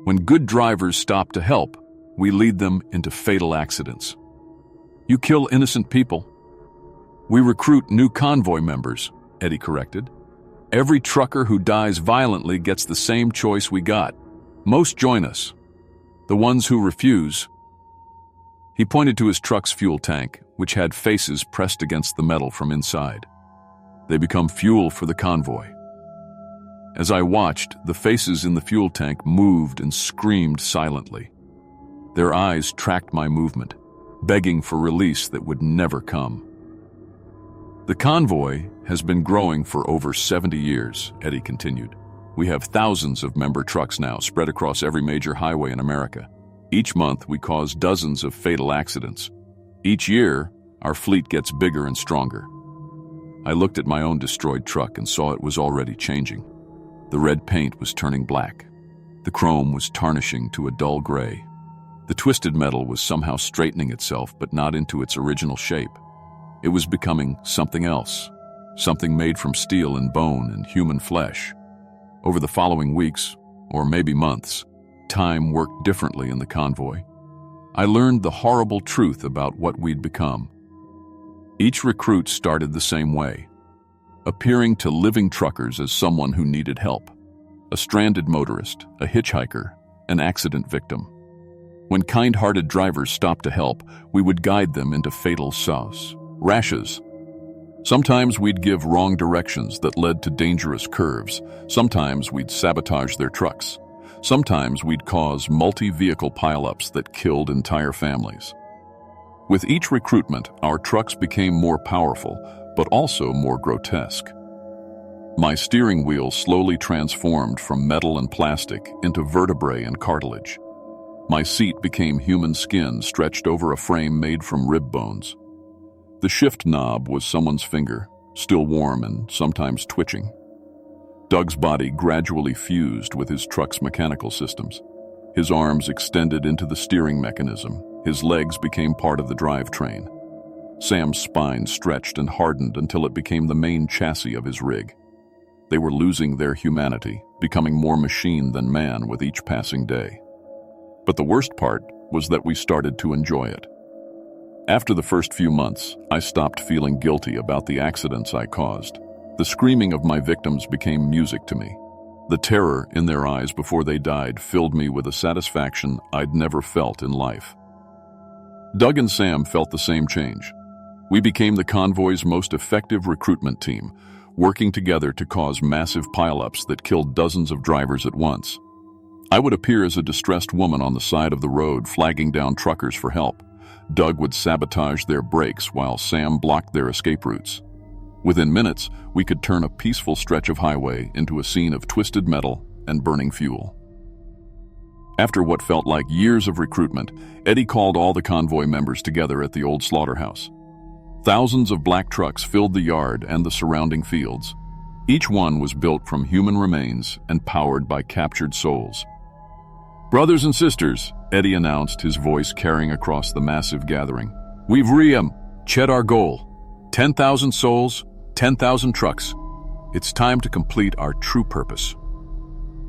When good drivers stop to help, we lead them into fatal accidents. You kill innocent people. We recruit new convoy members, Eddie corrected. Every trucker who dies violently gets the same choice we got. Most join us. The ones who refuse. He pointed to his truck's fuel tank, which had faces pressed against the metal from inside. They become fuel for the convoy. As I watched, the faces in the fuel tank moved and screamed silently. Their eyes tracked my movement, begging for release that would never come. The convoy has been growing for over 70 years, Eddie continued. We have thousands of member trucks now spread across every major highway in America. Each month, we cause dozens of fatal accidents. Each year, our fleet gets bigger and stronger. I looked at my own destroyed truck and saw it was already changing. The red paint was turning black. The chrome was tarnishing to a dull gray. The twisted metal was somehow straightening itself, but not into its original shape. It was becoming something else, something made from steel and bone and human flesh. Over the following weeks, or maybe months, time worked differently in the convoy. I learned the horrible truth about what we'd become. Each recruit started the same way, appearing to living truckers as someone who needed help. A stranded motorist, a hitchhiker, an accident victim. When kind-hearted drivers stopped to help, we would guide them into fatal rashes. Sometimes we'd give wrong directions that led to dangerous curves. Sometimes we'd sabotage their trucks. Sometimes we'd cause multi-vehicle pileups that killed entire families. With each recruitment, our trucks became more powerful, but also more grotesque. My steering wheel slowly transformed from metal and plastic into vertebrae and cartilage. My seat became human skin stretched over a frame made from rib bones. The shift knob was someone's finger, still warm and sometimes twitching. Doug's body gradually fused with his truck's mechanical systems. His arms extended into the steering mechanism. His legs became part of the drivetrain. Sam's spine stretched and hardened until it became the main chassis of his rig. They were losing their humanity, becoming more machine than man with each passing day. But the worst part was that we started to enjoy it. After the first few months, I stopped feeling guilty about the accidents I caused. The screaming of my victims became music to me. The terror in their eyes before they died filled me with a satisfaction I'd never felt in life. Doug and Sam felt the same change. We became the convoy's most effective recruitment team, working together to cause massive pileups that killed dozens of drivers at once. I would appear as a distressed woman on the side of the road, flagging down truckers for help. Doug would sabotage their brakes while Sam blocked their escape routes. Within minutes, we could turn a peaceful stretch of highway into a scene of twisted metal and burning fuel. After what felt like years of recruitment, Eddie called all the convoy members together at the old slaughterhouse. Thousands of black trucks filled the yard and the surrounding fields. Each one was built from human remains and powered by captured souls. "Brothers and sisters," Eddie announced, his voice carrying across the massive gathering, "we've chet our goal. 10,000 souls, 10,000 trucks. It's time to complete our true purpose."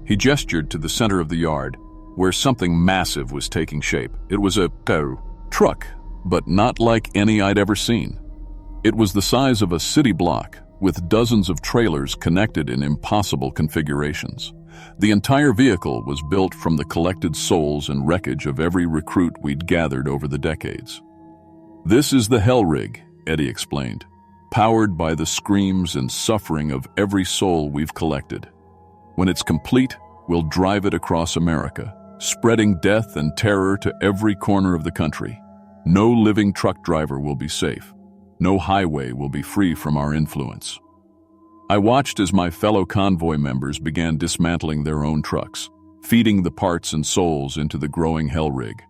He gestured to the center of the yard, where something massive was taking shape. It was a truck, but not like any I'd ever seen. It was the size of a city block, with dozens of trailers connected in impossible configurations. The entire vehicle was built from the collected souls and wreckage of every recruit we'd gathered over the decades. "This is the Hell Rig," Eddie explained, "powered by the screams and suffering of every soul we've collected. When it's complete, we'll drive it across America, spreading death and terror to every corner of the country. No living truck driver will be safe. No highway will be free from our influence." I watched as my fellow convoy members began dismantling their own trucks, feeding the parts and souls into the growing Hell Rig.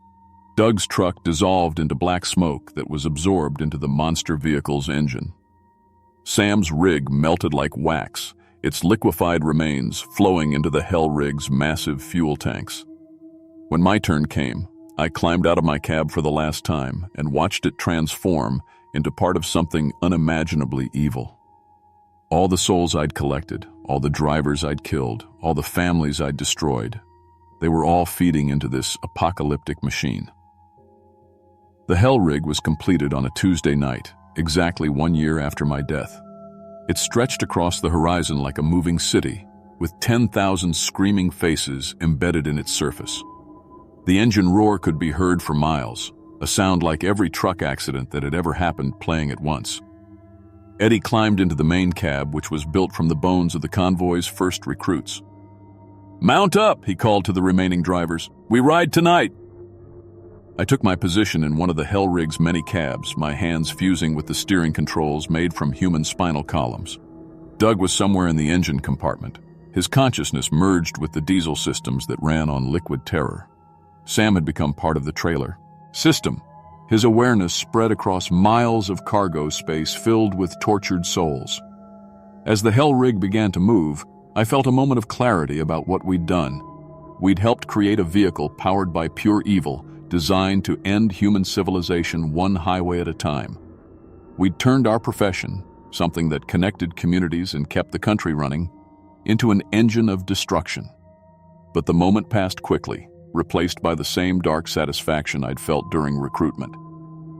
Doug's truck dissolved into black smoke that was absorbed into the monster vehicle's engine. Sam's rig melted like wax, its liquefied remains flowing into the Hell Rig's massive fuel tanks. When my turn came, I climbed out of my cab for the last time and watched it transform into part of something unimaginably evil. All the souls I'd collected, all the drivers I'd killed, all the families I'd destroyed, they were all feeding into this apocalyptic machine. The Hell Rig was completed on a Tuesday night, exactly 1 year after my death. It stretched across the horizon like a moving city, with 10,000 screaming faces embedded in its surface. The engine roar could be heard for miles, a sound like every truck accident that had ever happened playing at once. Eddie climbed into the main cab, which was built from the bones of the convoy's first recruits. "Mount up," he called to the remaining drivers. "We ride tonight." I took my position in one of the Hell Rig's many cabs, my hands fusing with the steering controls made from human spinal columns. Doug was somewhere in the engine compartment. His consciousness merged with the diesel systems that ran on liquid terror. Sam had become part of the trailer system. His awareness spread across miles of cargo space filled with tortured souls. As the Hell Rig began to move, I felt a moment of clarity about what we'd done. We'd helped create a vehicle powered by pure evil, designed to end human civilization one highway at a time. We'd turned our profession, something that connected communities and kept the country running, into an engine of destruction. But the moment passed quickly, replaced by the same dark satisfaction I'd felt during recruitment.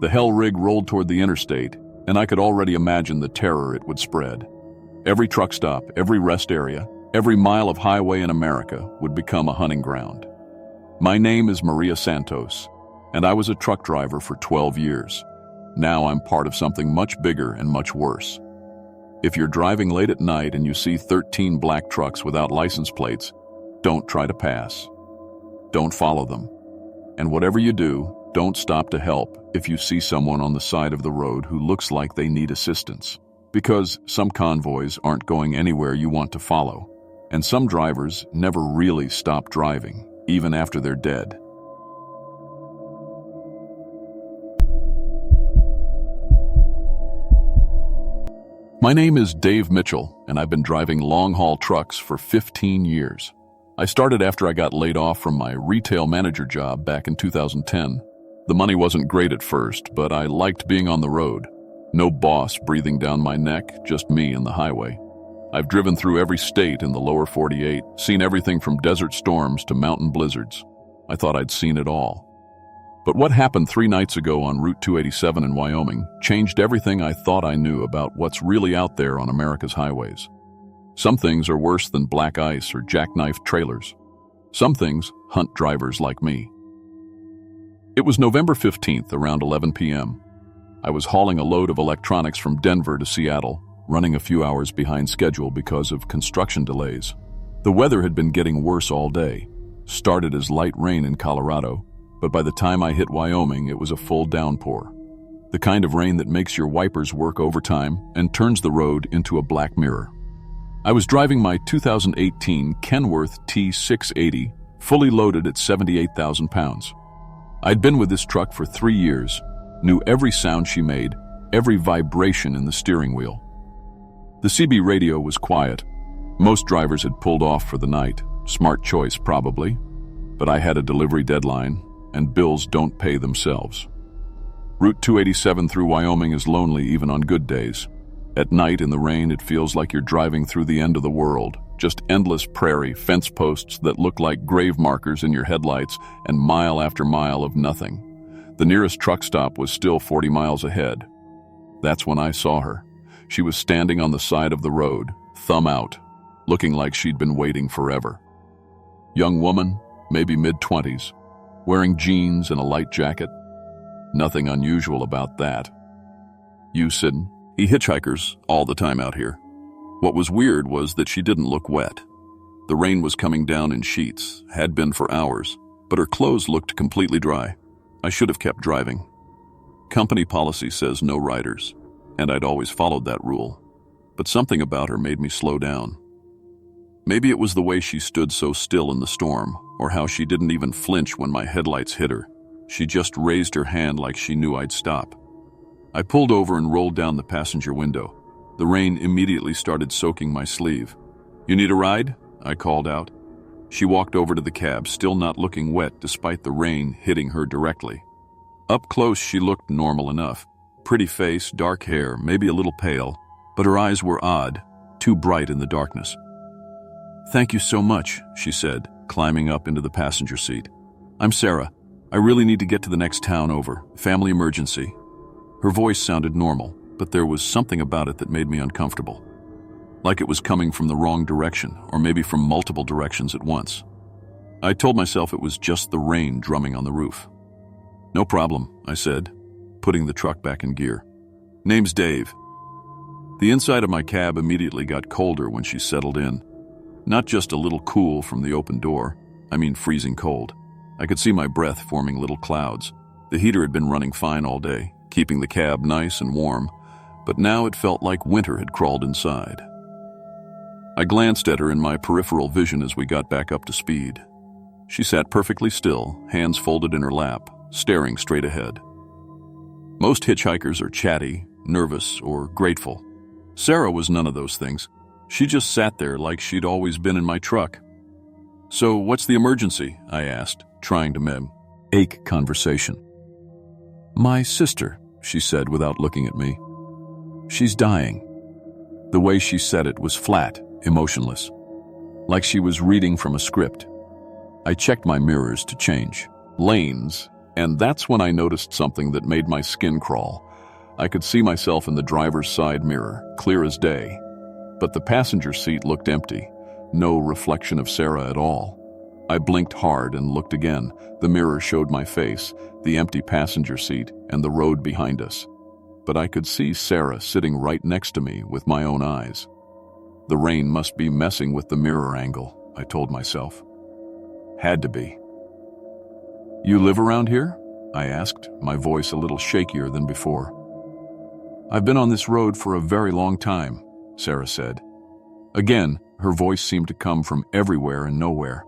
The Hell Rig rolled toward the interstate, and I could already imagine the terror it would spread. Every truck stop, every rest area, every mile of highway in America would become a hunting ground. My name is Maria Santos, and I was a truck driver for 12 years. Now I'm part of something much bigger and much worse. If you're driving late at night and you see 13 black trucks without license plates, don't try to pass. Don't follow them. And whatever you do, don't stop to help if you see someone on the side of the road who looks like they need assistance. Because some convoys aren't going anywhere you want to follow, and some drivers never really stop driving, even after they're dead. My name is Dave Mitchell, and I've been driving long-haul trucks for 15 years. I started after I got laid off from my retail manager job back in 2010. The money wasn't great at first, but I liked being on the road. No boss breathing down my neck, just me and the highway. I've driven through every state in the lower 48, seen everything from desert storms to mountain blizzards. I thought I'd seen it all. But what happened 3 nights ago on Route 287 in Wyoming changed everything I thought I knew about what's really out there on America's highways. Some things are worse than black ice or jackknife trailers. Some things hunt drivers like me. It was November 15th, around 11 p.m. I was hauling a load of electronics from Denver to Seattle, running a few hours behind schedule because of construction delays. The weather had been getting worse all day. Started as light rain in Colorado, but by the time I hit Wyoming, it was a full downpour. The kind of rain that makes your wipers work overtime and turns the road into a black mirror. I was driving my 2018 Kenworth T680, fully loaded at 78,000 pounds. I'd been with this truck for 3 years, knew every sound she made, every vibration in the steering wheel. The CB radio was quiet. Most drivers had pulled off for the night. Smart choice, probably. But I had a delivery deadline, and bills don't pay themselves. Route 287 through Wyoming is lonely even on good days. At night in the rain, it feels like you're driving through the end of the world. Just endless prairie, fence posts that look like grave markers in your headlights, and mile after mile of nothing. The nearest truck stop was still 40 miles ahead. That's when I saw her. She was standing on the side of the road, thumb out, looking like she'd been waiting forever. Young woman, maybe mid-20s, wearing jeans and a light jacket. Nothing unusual about that. Sidon. He hitchhikers all the time out here. What was weird was that she didn't look wet. The rain was coming down in sheets, had been for hours, but her clothes looked completely dry. I should have kept driving. Company policy says no riders, and I'd always followed that rule. But something about her made me slow down. Maybe it was the way she stood so still in the storm, or how she didn't even flinch when my headlights hit her. She just raised her hand like she knew I'd stop. I pulled over and rolled down the passenger window. The rain immediately started soaking my sleeve. "You need a ride?" I called out. She walked over to the cab, still not looking wet despite the rain hitting her directly. Up close, she looked normal enough. Pretty face, dark hair, maybe a little pale, but her eyes were odd, too bright in the darkness. "Thank you so much," she said, climbing up into the passenger seat. "I'm Sarah. I really need to get to the next town over. Family emergency." Her voice sounded normal, but there was something about it that made me uncomfortable. Like it was coming from the wrong direction, or maybe from multiple directions at once. I told myself it was just the rain drumming on the roof. "No problem," I said, putting the truck back in gear. "Name's Dave." The inside of my cab immediately got colder when she settled in. Not just a little cool from the open door, I mean freezing cold. I could see my breath forming little clouds. The heater had been running fine all day, keeping the cab nice and warm, but now it felt like winter had crawled inside. I glanced at her in my peripheral vision as we got back up to speed. She sat perfectly still, hands folded in her lap, staring straight ahead. Most hitchhikers are chatty, nervous, or grateful. Sarah was none of those things. She just sat there like she'd always been in my truck. "So what's the emergency?" I asked, trying to make conversation. "My sister," she said without looking at me. "She's dying." The way she said it was flat, emotionless, like she was reading from a script. I checked my mirrors to change lanes, and that's when I noticed something that made my skin crawl. I could see myself in the driver's side mirror, clear as day. But the passenger seat looked empty, no reflection of Sarah at all. I blinked hard and looked again. The mirror showed my face, the empty passenger seat, and the road behind us. But I could see Sarah sitting right next to me with my own eyes. The rain must be messing with the mirror angle, I told myself. Had to be. "You live around here?" I asked, my voice a little shakier than before. "I've been on this road for a very long time," Sarah said. Again, her voice seemed to come from everywhere and nowhere.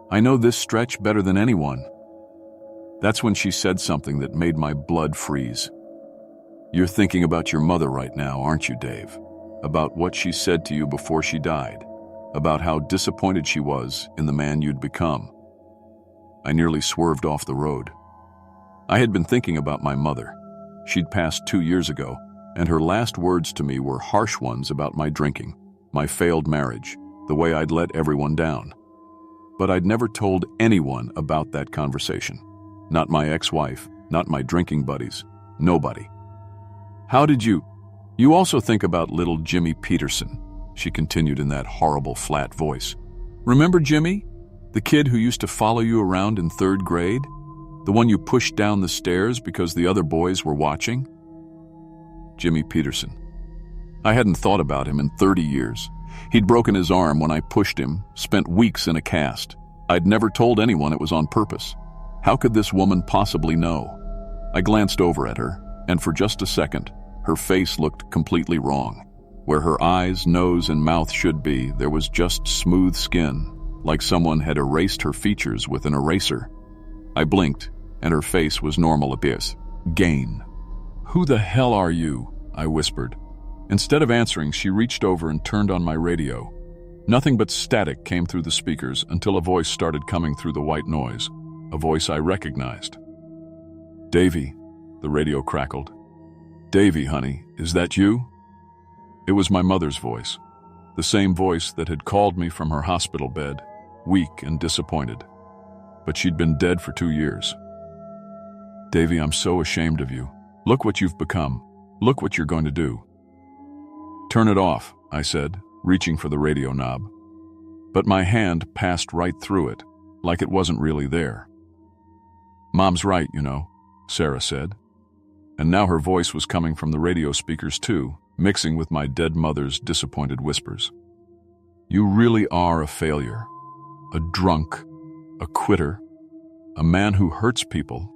"I know this stretch better than anyone." That's when she said something that made my blood freeze. You're thinking about your mother right now, aren't you, Dave? About what she said to you before she died. About how disappointed she was in the man you'd become. I nearly swerved off the road. I had been thinking about my mother. She'd passed 2 years ago, and her last words to me were harsh ones about my drinking, my failed marriage, the way I'd let everyone down. But I'd never told anyone about that conversation. Not my ex-wife, not my drinking buddies, nobody. How did you also think about little Jimmy Peterson, she continued in that horrible flat voice. Remember Jimmy? The kid who used to follow you around in 3rd grade? The one you pushed down the stairs because the other boys were watching? Jimmy Peterson. I hadn't thought about him in 30 years. He'd broken his arm when I pushed him, spent weeks in a cast. I'd never told anyone it was on purpose. How could this woman possibly know? I glanced over at her, and for just a second, her face looked completely wrong. Where her eyes, nose, and mouth should be, there was just smooth skin, like someone had erased her features with an eraser. I blinked, and her face was normal abyss. Gain. Who the hell are you? I whispered. Instead of answering, she reached over and turned on my radio. Nothing but static came through the speakers until a voice started coming through the white noise, a voice I recognized. Davy, the radio crackled. Davy, honey, is that you? It was my mother's voice, the same voice that had called me from her hospital bed, weak and disappointed. But she'd been dead for 2 years. Davy, I'm so ashamed of you. Look what you've become. Look what you're going to do. Turn it off, I said, reaching for the radio knob. But my hand passed right through it, like it wasn't really there. Mom's right, you know, Sarah said. And now her voice was coming from the radio speakers too, mixing with my dead mother's disappointed whispers. You really are a failure, a drunk, a quitter, a man who hurts people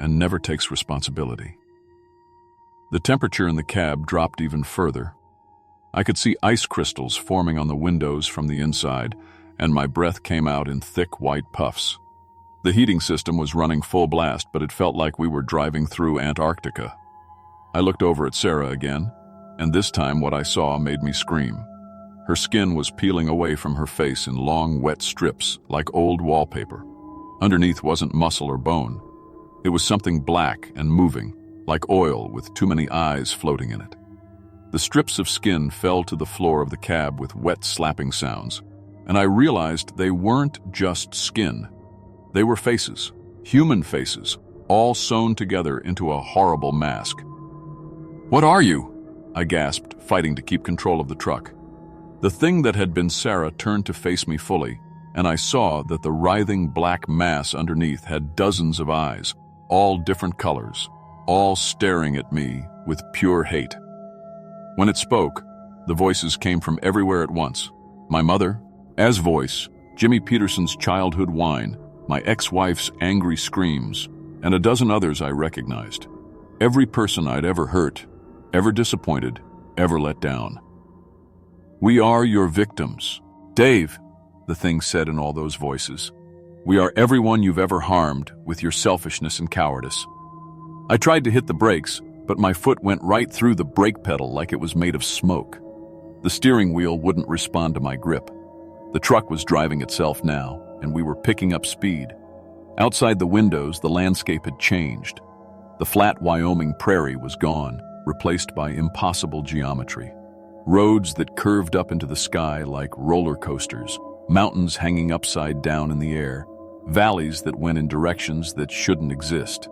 and never takes responsibility. The temperature in the cab dropped even further. I could see ice crystals forming on the windows from the inside, and my breath came out in thick white puffs. The heating system was running full blast, but it felt like we were driving through Antarctica. I looked over at Sarah again, and this time what I saw made me scream. Her skin was peeling away from her face in long, wet strips, like old wallpaper. Underneath wasn't muscle or bone. It was something black and moving, like oil with too many eyes floating in it. The strips of skin fell to the floor of the cab with wet slapping sounds, and I realized they weren't just skin. They were faces, human faces, all sewn together into a horrible mask. What are you? I gasped, fighting to keep control of the truck. The thing that had been Sarah turned to face me fully, and I saw that the writhing black mass underneath had dozens of eyes, all different colors, all staring at me with pure hate. When it spoke, the voices came from everywhere at once. My mother, as voice, Jimmy Peterson's childhood whine, my ex-wife's angry screams, and a dozen others I recognized. Every person I'd ever hurt, ever disappointed, ever let down. We are your victims. Dave, the thing said in all those voices. We are everyone you've ever harmed with your selfishness and cowardice. I tried to hit the brakes, but my foot went right through the brake pedal like it was made of smoke. The steering wheel wouldn't respond to my grip. The truck was driving itself now, and we were picking up speed. Outside the windows, the landscape had changed. The flat Wyoming prairie was gone, replaced by impossible geometry. Roads that curved up into the sky like roller coasters, mountains hanging upside down in the air, valleys that went in directions that shouldn't exist.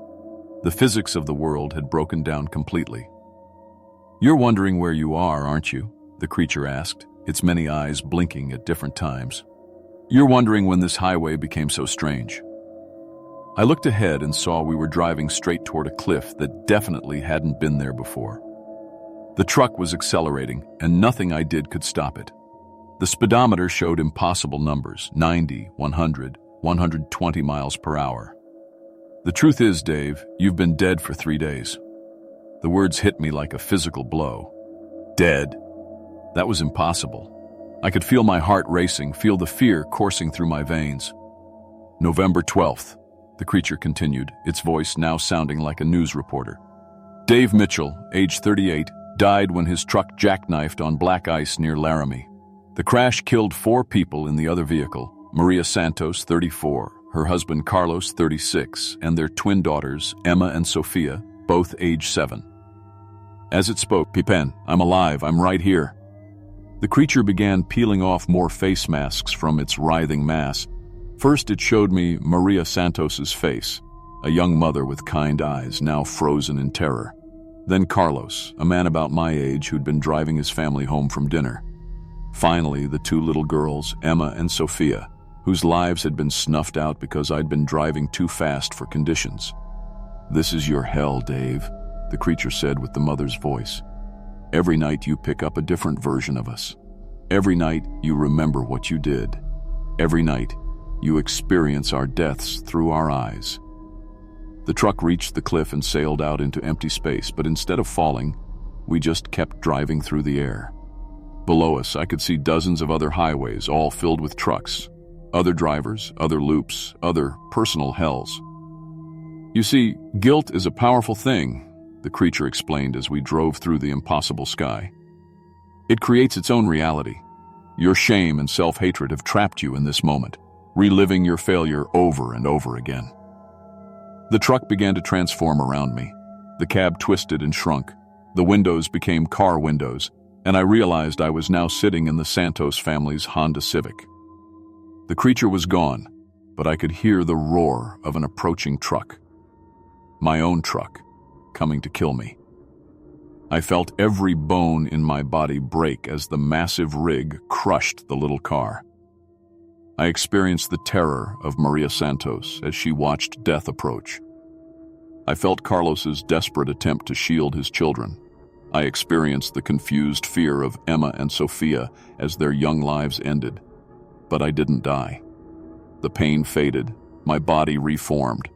The physics of the world had broken down completely. You're wondering where you are, aren't you? The creature asked, its many eyes blinking at different times. You're wondering when this highway became so strange. I looked ahead and saw we were driving straight toward a cliff that definitely hadn't been there before. The truck was accelerating, and nothing I did could stop it. The speedometer showed impossible numbers, 90, 100, 120 miles per hour. The truth is, Dave, you've been dead for 3 days. The words hit me like a physical blow. Dead. That was impossible. I could feel my heart racing, feel the fear coursing through my veins. November 12th, the creature continued, its voice now sounding like a news reporter. Dave Mitchell, age 38, died when his truck jackknifed on black ice near Laramie. The crash killed 4 people in the other vehicle: Maria Santos, 34, her husband Carlos, 36, and their twin daughters, Emma and Sophia, both age 7. As it spoke, "Pipen, I'm alive, I'm right here." The creature began peeling off more face masks from its writhing mass. First, it showed me Maria Santos's face, a young mother with kind eyes, now frozen in terror. Then Carlos, a man about my age who'd been driving his family home from dinner. Finally, the 2 little girls, Emma and Sophia, whose lives had been snuffed out because I'd been driving too fast for conditions. "This is your hell, Dave," the creature said with the mother's voice. "Every night you pick up a different version of us. Every night you remember what you did. Every night you experience our deaths through our eyes." The truck reached the cliff and sailed out into empty space, but instead of falling, we just kept driving through the air. Below us, I could see dozens of other highways, all filled with trucks. Other drivers, other loops, other personal hells. "You see, guilt is a powerful thing," the creature explained as we drove through the impossible sky. "It creates its own reality. Your shame and self-hatred have trapped you in this moment, reliving your failure over and over again." The truck began to transform around me. The cab twisted and shrunk. The windows became car windows, and I realized I was now sitting in the Santos family's Honda Civic. The creature was gone, but I could hear the roar of an approaching truck. My own truck, coming to kill me. I felt every bone in my body break as the massive rig crushed the little car. I experienced the terror of Maria Santos as she watched death approach. I felt Carlos's desperate attempt to shield his children. I experienced the confused fear of Emma and Sophia as their young lives ended. But I didn't die. The pain faded, my body reformed,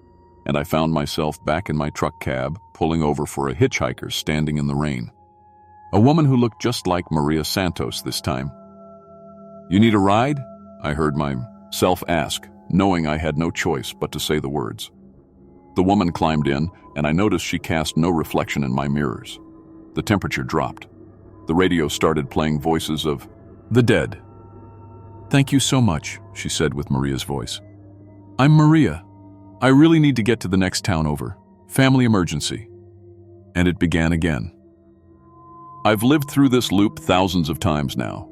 and I found myself back in my truck cab, pulling over for a hitchhiker standing in the rain. A woman who looked just like Maria Santos this time. "You need a ride?" I heard myself ask, knowing I had no choice but to say the words. The woman climbed in, and I noticed she cast no reflection in my mirrors. The temperature dropped. The radio started playing voices of the dead. "Thank you so much," she said with Maria's voice. "I'm Maria. I really need to get to the next town over. Family emergency." And it began again. I've lived through this loop thousands of times now.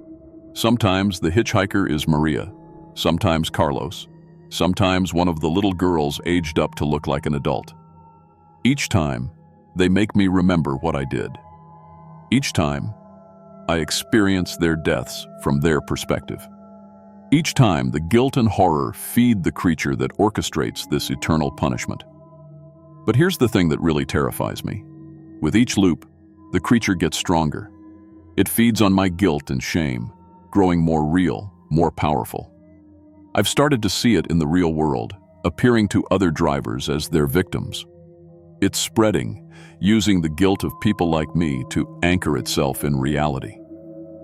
Sometimes the hitchhiker is Maria, sometimes Carlos, sometimes one of the little girls aged up to look like an adult. Each time, they make me remember what I did. Each time, I experience their deaths from their perspective. Each time, the guilt and horror feed the creature that orchestrates this eternal punishment. But here's the thing that really terrifies me. With each loop, the creature gets stronger. It feeds on my guilt and shame, growing more real, more powerful. I've started to see it in the real world, appearing to other drivers as their victims. It's spreading, using the guilt of people like me to anchor itself in reality.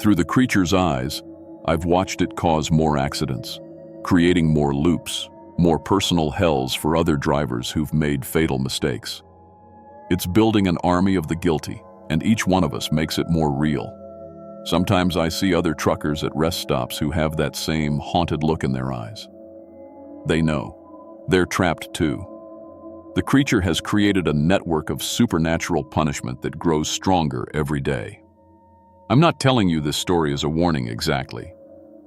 Through the creature's eyes, I've watched it cause more accidents, creating more loops, more personal hells for other drivers who've made fatal mistakes. It's building an army of the guilty, and each one of us makes it more real. Sometimes I see other truckers at rest stops who have that same haunted look in their eyes. They know. They're trapped too. The creature has created a network of supernatural punishment that grows stronger every day. I'm not telling you this story as a warning exactly.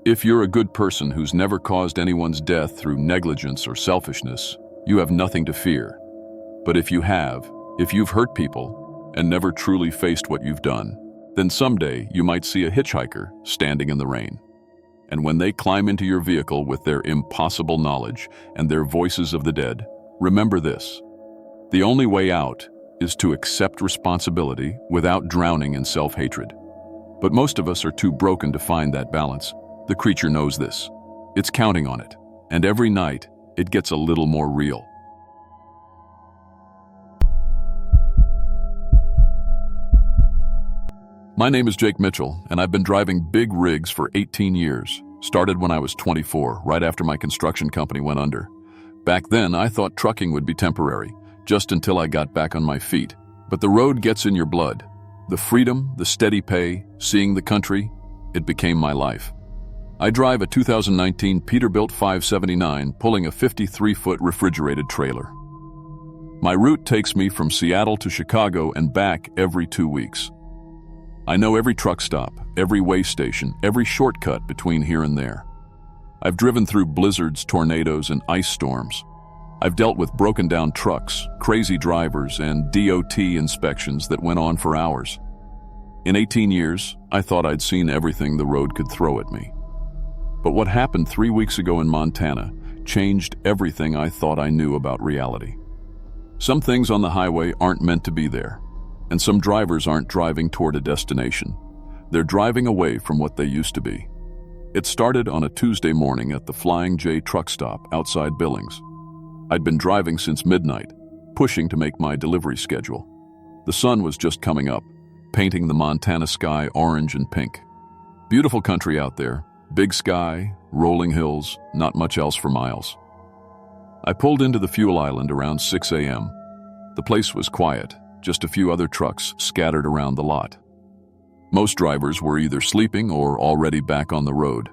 If you're a good person who's never caused anyone's death through negligence or selfishness, you have nothing to fear. But if you've hurt people and never truly faced what you've done, then someday you might see a hitchhiker standing in the rain. And when they climb into your vehicle with their impossible knowledge and their voices of the dead, remember this: the only way out is to accept responsibility without drowning in self-hatred. But most of us are too broken to find that balance. The creature knows this. It's counting on it, and every night it gets a little more real. My name is Jake Mitchell, and I've been driving big rigs for 18 years. Started when I was 24, right after my construction company went under. Back then, I thought trucking would be temporary, just until I got back on my feet. But the road gets in your blood. The freedom, the steady pay, seeing the country, it became my life. I drive a 2019 Peterbilt 579 pulling a 53-foot refrigerated trailer. My route takes me from Seattle to Chicago and back every 2 weeks. I know every truck stop, every way station, every shortcut between here and there. I've driven through blizzards, tornadoes, and ice storms. I've dealt with broken down trucks, crazy drivers, and DOT inspections that went on for hours. In 18 years, I thought I'd seen everything the road could throw at me. But what happened 3 weeks ago in Montana changed everything I thought I knew about reality. Some things on the highway aren't meant to be there, and some drivers aren't driving toward a destination. They're driving away from what they used to be. It started on a Tuesday morning at the Flying J truck stop outside Billings. I'd been driving since midnight, pushing to make my delivery schedule. The sun was just coming up, painting the Montana sky orange and pink. Beautiful country out there, big sky, rolling hills, not much else for miles. I pulled into the fuel island around 6 a.m. The place was quiet, just a few other trucks scattered around the lot. Most drivers were either sleeping or already back on the road.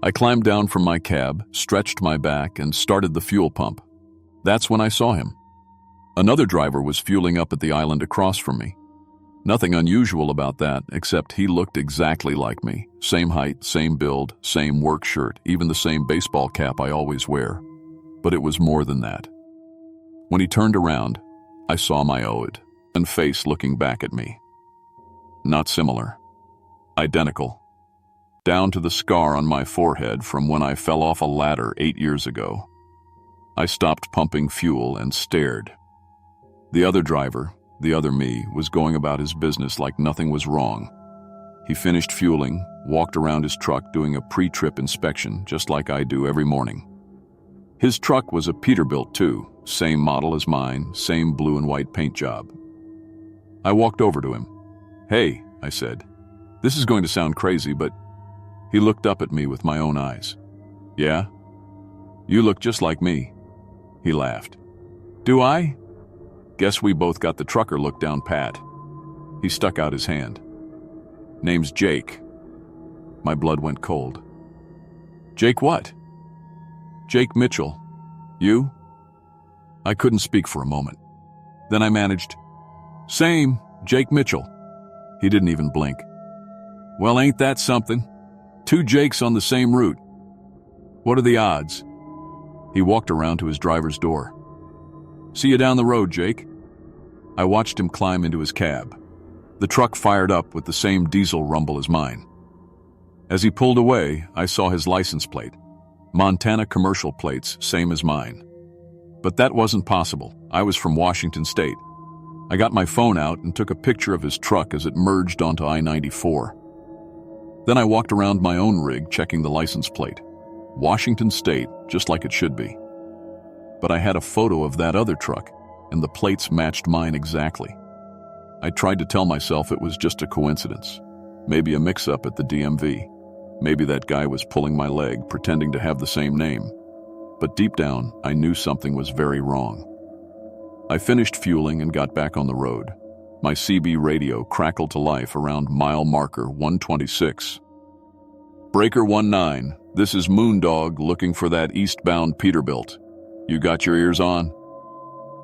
I climbed down from my cab, stretched my back, and started the fuel pump. That's when I saw him. Another driver was fueling up at the island across from me. Nothing unusual about that, except he looked exactly like me. Same height, same build, same work shirt, even the same baseball cap I always wear. But it was more than that. When he turned around, I saw my old and face looking back at me. Not similar. Identical. Down to the scar on my forehead from when I fell off a ladder 8 years ago. I stopped pumping fuel and stared. The other driver, the other me, was going about his business like nothing was wrong. He finished fueling, walked around his truck doing a pre-trip inspection, just like I do every morning. His truck was a Peterbilt too, same model as mine, same blue and white paint job. I walked over to him. "Hey," I said, "this is going to sound crazy, but..." He looked up at me with my own eyes. "Yeah? You look just like me." He laughed. "Do I?" Guess we both got the trucker look down pat. He stuck out his hand. "Name's Jake." My blood went cold. "Jake what?" "Jake Mitchell. You?" I couldn't speak for a moment. Then I managed, "Same, Jake Mitchell." He didn't even blink. "Well, ain't that something? 2 Jakes on the same route. What are the odds?" He walked around to his driver's door. "See you down the road, Jake." I watched him climb into his cab. The truck fired up with the same diesel rumble as mine. As he pulled away, I saw his license plate. Montana commercial plates, same as mine. But that wasn't possible. I was from Washington State. I got my phone out and took a picture of his truck as it merged onto I-94. Then I walked around my own rig checking the license plate. Washington State, just like it should be. But I had a photo of that other truck, and the plates matched mine exactly. I tried to tell myself it was just a coincidence. Maybe a mix-up at the DMV. Maybe that guy was pulling my leg, pretending to have the same name. But deep down, I knew something was very wrong. I finished fueling and got back on the road. My CB radio crackled to life around mile marker 126. "Breaker 19, this is Moondog looking for that eastbound Peterbilt. You got your ears on?"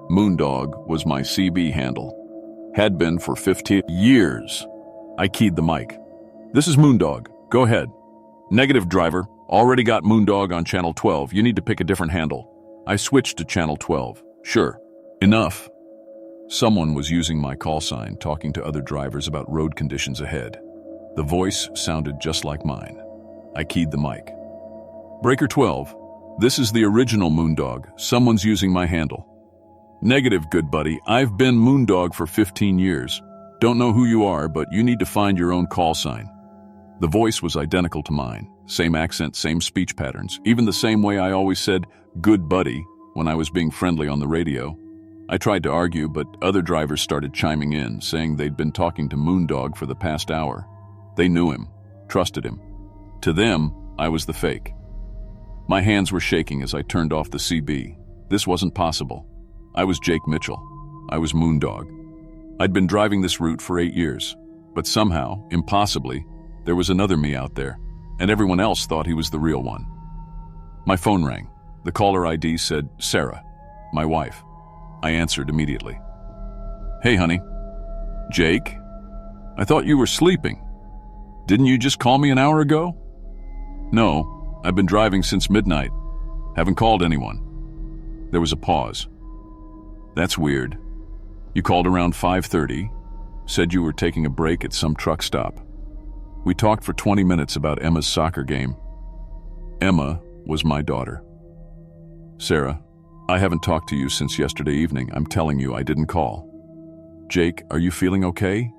Moondog was my CB handle. Had been for 15 years. I keyed the mic. "This is Moondog. Go ahead." "Negative, driver. Already got Moondog on channel 12. You need to pick a different handle." I switched to channel 12. "Sure. Enough." Someone was using my call sign, talking to other drivers about road conditions ahead. The voice sounded just like mine. I keyed the mic. "Breaker 12. This is the original Moondog. Someone's using my handle." "Negative, good buddy. I've been Moondog for 15 years. Don't know who you are, but you need to find your own call sign." The voice was identical to mine. Same accent, same speech patterns, even the same way I always said, "good buddy," when I was being friendly on the radio. I tried to argue, but other drivers started chiming in, saying they'd been talking to Moondog for the past hour. They knew him, trusted him. To them, I was the fake. My hands were shaking as I turned off the CB. This wasn't possible. I was Jake Mitchell. I was Moondog. I'd been driving this route for 8 years, but somehow, impossibly, there was another me out there, and everyone else thought he was the real one. My phone rang. The caller ID said, Sarah, my wife. I answered immediately. Hey, honey. Jake? I thought you were sleeping. Didn't you just call me an hour ago? No, I've been driving since midnight. Haven't called anyone. There was a pause. That's weird. You called around 5:30, said you were taking a break at some truck stop. We talked for 20 minutes about Emma's soccer game. Emma was my daughter. Sarah, I haven't talked to you since yesterday evening. I'm telling you, I didn't call. Jake, are you feeling okay?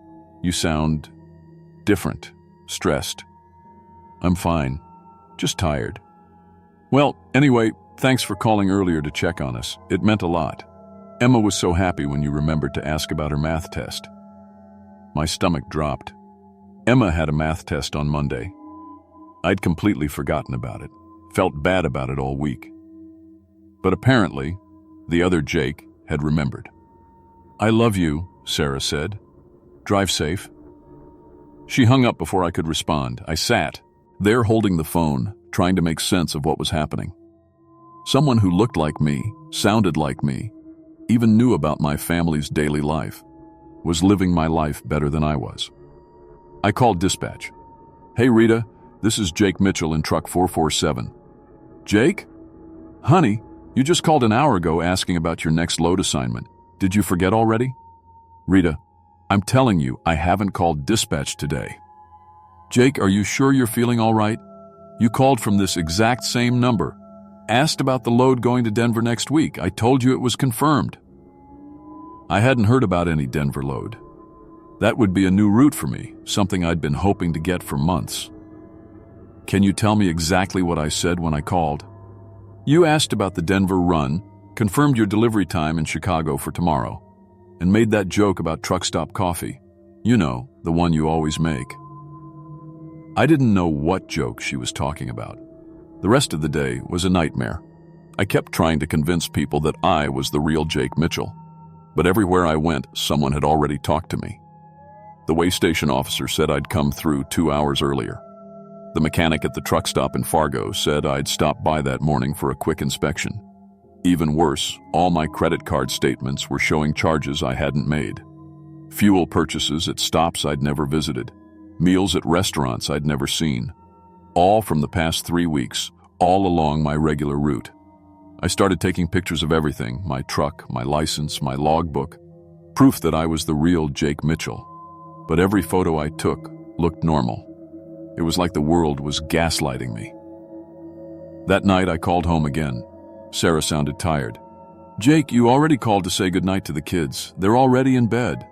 You sound different, stressed. I'm fine, just tired. Well, anyway, thanks for calling earlier to check on us. It meant a lot. Emma was so happy when you remembered to ask about her math test. My stomach dropped. Emma had a math test on Monday. I'd completely forgotten about it, felt bad about it all week. But apparently, the other Jake had remembered. I love you, Sarah said. Drive safe. She hung up before I could respond. I sat there holding the phone, trying to make sense of what was happening. Someone who looked like me, sounded like me, even knew about my family's daily life, was living my life better than I was. I called dispatch. Hey Rita, this is Jake Mitchell in truck 447. Jake? Honey, you just called an hour ago asking about your next load assignment. Did you forget already? Rita, I'm telling you, I haven't called dispatch today. Jake, are you sure you're feeling all right? You called from this exact same number. Asked about the load going to Denver next week. I told you it was confirmed. I hadn't heard about any Denver load. That would be a new route for me, something I'd been hoping to get for months. Can you tell me exactly what I said when I called? You asked about the Denver run, confirmed your delivery time in Chicago for tomorrow, and made that joke about truck stop coffee. You know, the one you always make. I didn't know what joke she was talking about. The rest of the day was a nightmare. I kept trying to convince people that I was the real Jake Mitchell. But everywhere I went, someone had already talked to me. The way station officer said I'd come through 2 hours earlier. The mechanic at the truck stop in Fargo said I'd stop by that morning for a quick inspection. Even worse, all my credit card statements were showing charges I hadn't made. Fuel purchases at stops I'd never visited. Meals at restaurants I'd never seen. All from the past 3 weeks, all along my regular route. I started taking pictures of everything, my truck, my license, my logbook, proof that I was the real Jake Mitchell. But every photo I took looked normal. It was like the world was gaslighting me. That night I called home again. Sarah sounded tired. Jake, you already called to say goodnight to the kids. They're already in bed.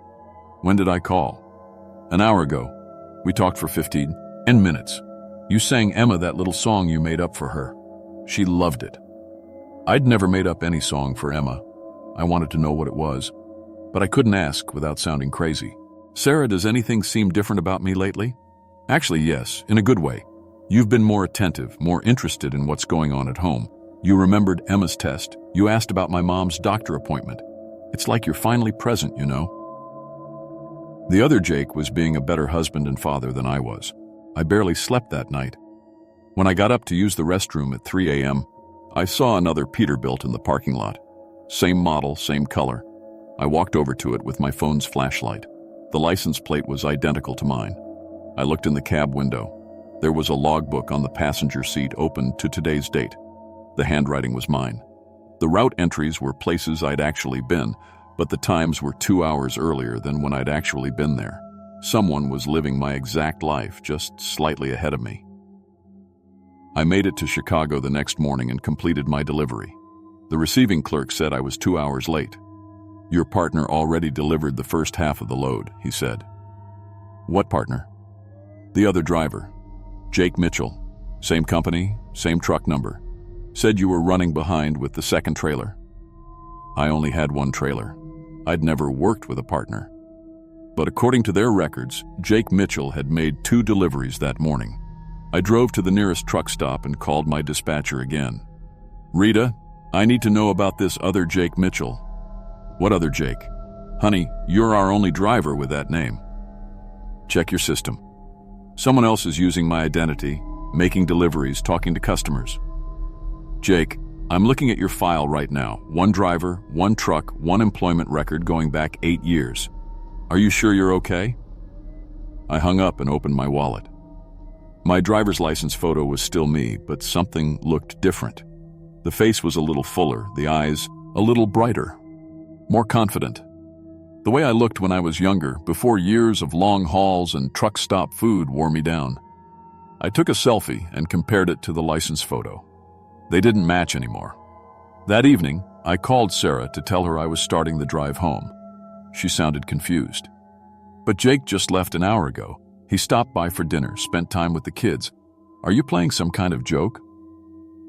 When did I call? An hour ago. We talked for 15 minutes. You sang Emma that little song you made up for her. She loved it. I'd never made up any song for Emma. I wanted to know what it was, but I couldn't ask without sounding crazy. Sarah, does anything seem different about me lately? Actually, yes, in a good way. You've been more attentive, more interested in what's going on at home. You remembered Emma's test. You asked about my mom's doctor appointment. It's like you're finally present, you know. The other Jake was being a better husband and father than I was. I barely slept that night. When I got up to use the restroom at 3 a.m., I saw another Peterbilt in the parking lot. Same model, same color. I walked over to it with my phone's flashlight. The license plate was identical to mine. I looked in the cab window. There was a logbook on the passenger seat open to today's date. The handwriting was mine. The route entries were places I'd actually been, but the times were 2 hours earlier than when I'd actually been there. Someone was living my exact life, just slightly ahead of me. I made it to Chicago the next morning and completed my delivery. The receiving clerk said I was 2 hours late. Your partner already delivered the first half of the load, he said. What partner? The other driver. Jake Mitchell. Same company, same truck number. Said you were running behind with the second trailer. I only had one trailer. I'd never worked with a partner. But according to their records, Jake Mitchell had made 2 deliveries that morning. I drove to the nearest truck stop and called my dispatcher again. Rita, I need to know about this other Jake Mitchell. What other Jake? Honey, you're our only driver with that name. Check your system. Someone else is using my identity, making deliveries, talking to customers. Jake, I'm looking at your file right now. 1 driver, 1 truck, 1 employment record going back 8 years. Are you sure you're okay? I hung up and opened my wallet. My driver's license photo was still me, but something looked different. The face was a little fuller, the eyes a little brighter, more confident. The way I looked when I was younger, before years of long hauls and truck stop food wore me down. I took a selfie and compared it to the license photo. They didn't match anymore. That evening, I called Sarah to tell her I was starting the drive home. She sounded confused. But Jake just left an hour ago. He stopped by for dinner, spent time with the kids. Are you playing some kind of joke?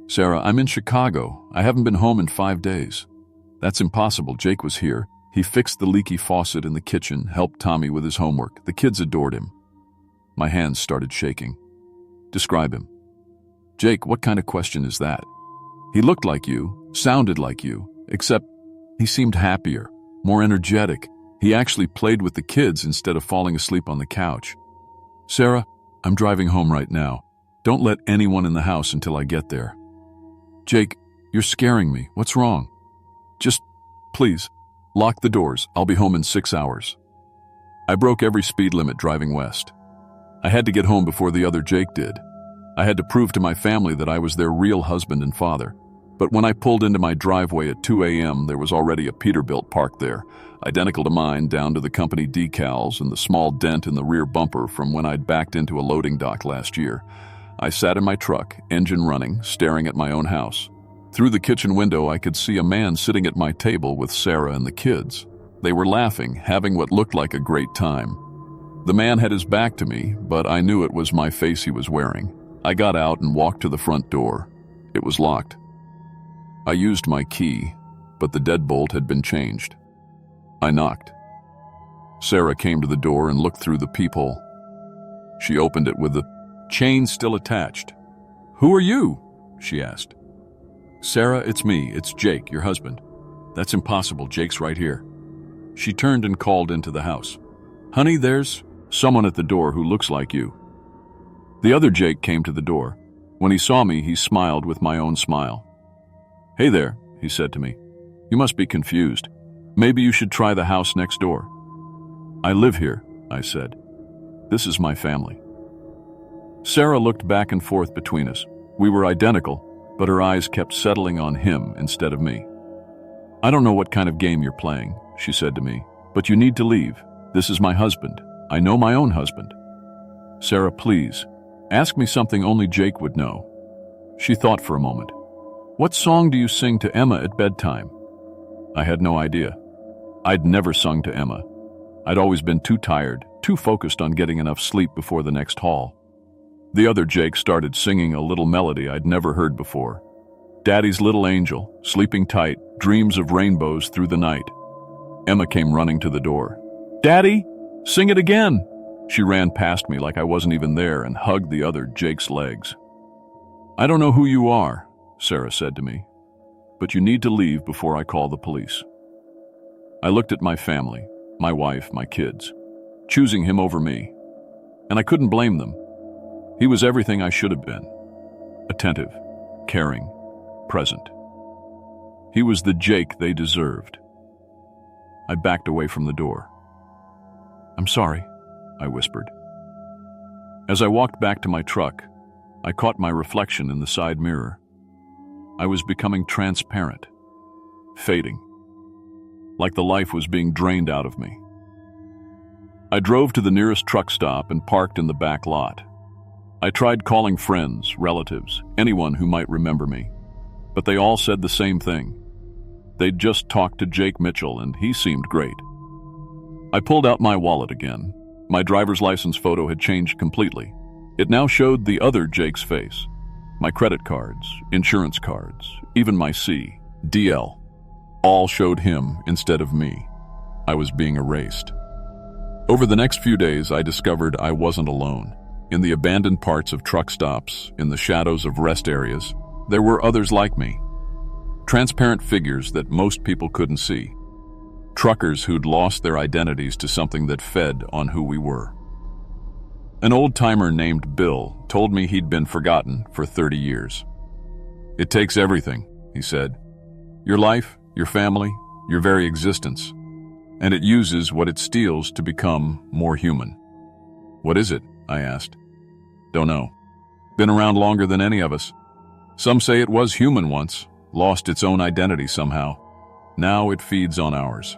Sarah, I'm in Chicago. I haven't been home in 5 days. That's impossible. Jake was here. He fixed the leaky faucet in the kitchen, helped Tommy with his homework. The kids adored him. My hands started shaking. Describe him. Jake, what kind of question is that? He looked like you, sounded like you, except he seemed happier, more energetic. He actually played with the kids instead of falling asleep on the couch. Sarah, I'm driving home right now. Don't let anyone in the house until I get there. Jake, you're scaring me. What's wrong? Just, please, lock the doors. I'll be home in 6 hours. I broke every speed limit driving west. I had to get home before the other Jake did. I had to prove to my family that I was their real husband and father. But when I pulled into my driveway at 2 a.m., there was already a Peterbilt parked there, identical to mine down to the company decals and the small dent in the rear bumper from when I'd backed into a loading dock last year. I sat in my truck, engine running, staring at my own house. Through the kitchen window, I could see a man sitting at my table with Sarah and the kids. They were laughing, having what looked like a great time. The man had his back to me, but I knew it was my face he was wearing. I got out and walked to the front door. It was locked. I used my key, but the deadbolt had been changed. I knocked. Sarah came to the door and looked through the peephole. She opened it with the chain still attached. "Who are you?" she asked. "Sarah, it's me. It's Jake, your husband." "That's impossible. Jake's right here." She turned and called into the house. "Honey, there's someone at the door who looks like you." The other Jake came to the door. When he saw me, he smiled with my own smile. "Hey there," he said to me. "You must be confused. Maybe you should try the house next door." "I live here," I said. "This is my family." Sarah looked back and forth between us. We were identical, but her eyes kept settling on him instead of me. "I don't know what kind of game you're playing," she said to me, "but you need to leave. This is my husband. I know my own husband." "Sarah, please, ask me something only Jake would know." She thought for a moment. "What song do you sing to Emma at bedtime?" I had no idea. I'd never sung to Emma. I'd always been too tired, too focused on getting enough sleep before the next haul. The other Jake started singing a little melody I'd never heard before. "Daddy's little angel, sleeping tight, dreams of rainbows through the night." Emma came running to the door. "Daddy, sing it again!" She ran past me like I wasn't even there and hugged the other Jake's legs. "I don't know who you are," Sarah said to me, "but you need to leave before I call the police." I looked at my family, my wife, my kids, choosing him over me, and I couldn't blame them. He was everything I should have been. Attentive, caring, present. He was the Jake they deserved. I backed away from the door. "I'm sorry," I whispered. As I walked back to my truck, I caught my reflection in the side mirror. I was becoming transparent, fading, like the life was being drained out of me. I drove to the nearest truck stop and parked in the back lot. I tried calling friends, relatives, anyone who might remember me, but they all said the same thing. They'd just talked to Jake Mitchell, and he seemed great. I pulled out my wallet again. My driver's license photo had changed completely. It now showed the other Jake's face. My credit cards, insurance cards, even my DL, all showed him instead of me. I was being erased. Over the next few days, I discovered I wasn't alone. In the abandoned parts of truck stops, in the shadows of rest areas, there were others like me. Transparent figures that most people couldn't see. Truckers who'd lost their identities to something that fed on who we were. An old-timer named Bill told me he'd been forgotten for 30 years. "It takes everything," he said. "Your life, your family, your very existence. And it uses what it steals to become more human." "What is it?" I asked. "Don't know. Been around longer than any of us. Some say it was human once, lost its own identity somehow. Now it feeds on ours."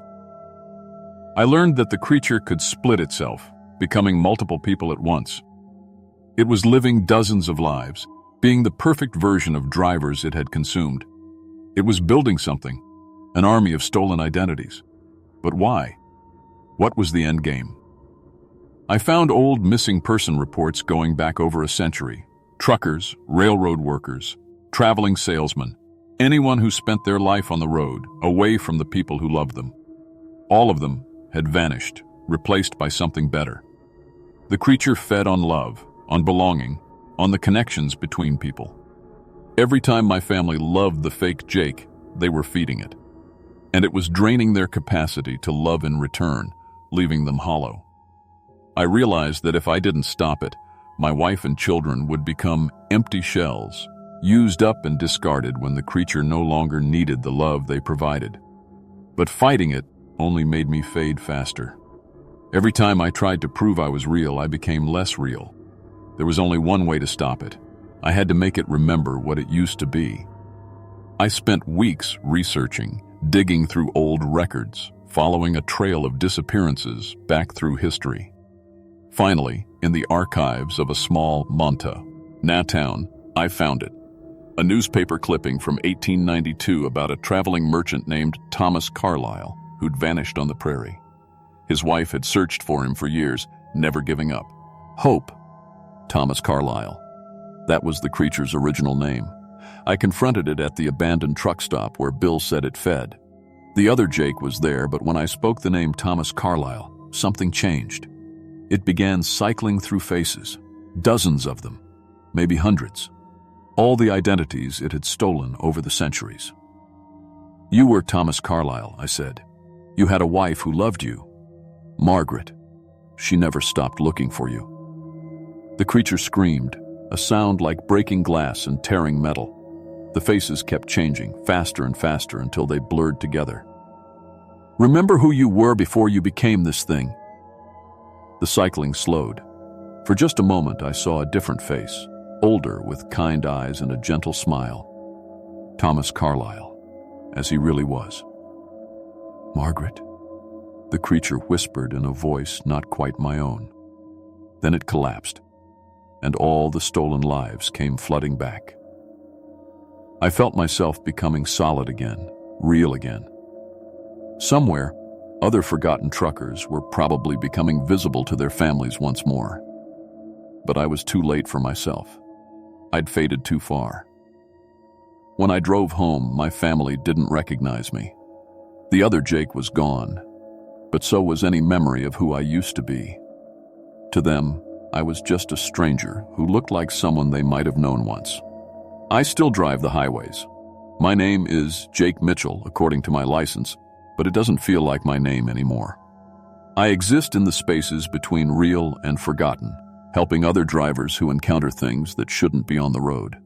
I learned that the creature could split itself, becoming multiple people at once. It was living dozens of lives, being the perfect version of drivers it had consumed. It was building something, an army of stolen identities. But why? What was the end game? I found old missing person reports going back over a century. Truckers, railroad workers, traveling salesmen, anyone who spent their life on the road, away from the people who loved them. All of them had vanished, replaced by something better. The creature fed on love, on belonging, on the connections between people. Every time my family loved the fake Jake, they were feeding it. And it was draining their capacity to love in return, leaving them hollow. I realized that if I didn't stop it, my wife and children would become empty shells, used up and discarded when the creature no longer needed the love they provided. But fighting it only made me fade faster. Every time I tried to prove I was real, I became less real. There was only one way to stop it. I had to make it remember what it used to be. I spent weeks researching, digging through old records, following a trail of disappearances back through history. Finally, in the archives of a small Montana town, I found it. A newspaper clipping from 1892 about a traveling merchant named Thomas Carlyle, who'd vanished on the prairie. His wife had searched for him for years, never giving up. Hope. Thomas Carlyle. That was the creature's original name. I confronted it at the abandoned truck stop where Bill said it fed. The other Jake was there, but when I spoke the name Thomas Carlyle, something changed. It began cycling through faces, dozens of them, maybe hundreds. All the identities it had stolen over the centuries. "You were Thomas Carlyle," I said. "You had a wife who loved you. Margaret. She never stopped looking for you." The creature screamed, a sound like breaking glass and tearing metal. The faces kept changing, faster and faster, until they blurred together. "Remember who you were before you became this thing." The cycling slowed. For just a moment, I saw a different face, older, with kind eyes and a gentle smile. Thomas Carlyle, as he really was. "Margaret," the creature whispered in a voice not quite my own. Then it collapsed, and all the stolen lives came flooding back. I felt myself becoming solid again, real again. Somewhere, other forgotten truckers were probably becoming visible to their families once more. But I was too late for myself. I'd faded too far. When I drove home, my family didn't recognize me. The other Jake was gone, but so was any memory of who I used to be. To them, I was just a stranger who looked like someone they might have known once. I still drive the highways. My name is Jake Mitchell, according to my license, but it doesn't feel like my name anymore. I exist in the spaces between real and forgotten, helping other drivers who encounter things that shouldn't be on the road.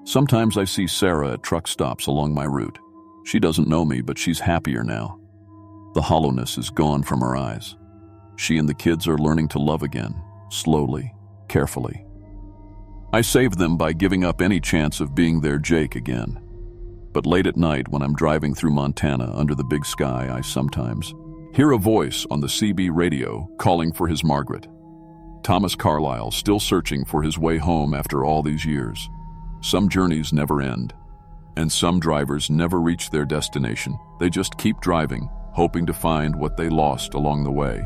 Sometimes I see Sarah at truck stops along my route. She doesn't know me, but she's happier now. The hollowness is gone from her eyes. She and the kids are learning to love again, slowly, carefully. I save them by giving up any chance of being their Jake again. But late at night, when I'm driving through Montana under the big sky, I sometimes hear a voice on the CB radio calling for his Margaret. Thomas Carlyle, still searching for his way home after all these years. Some journeys never end, and some drivers never reach their destination. They just keep driving, hoping to find what they lost along the way.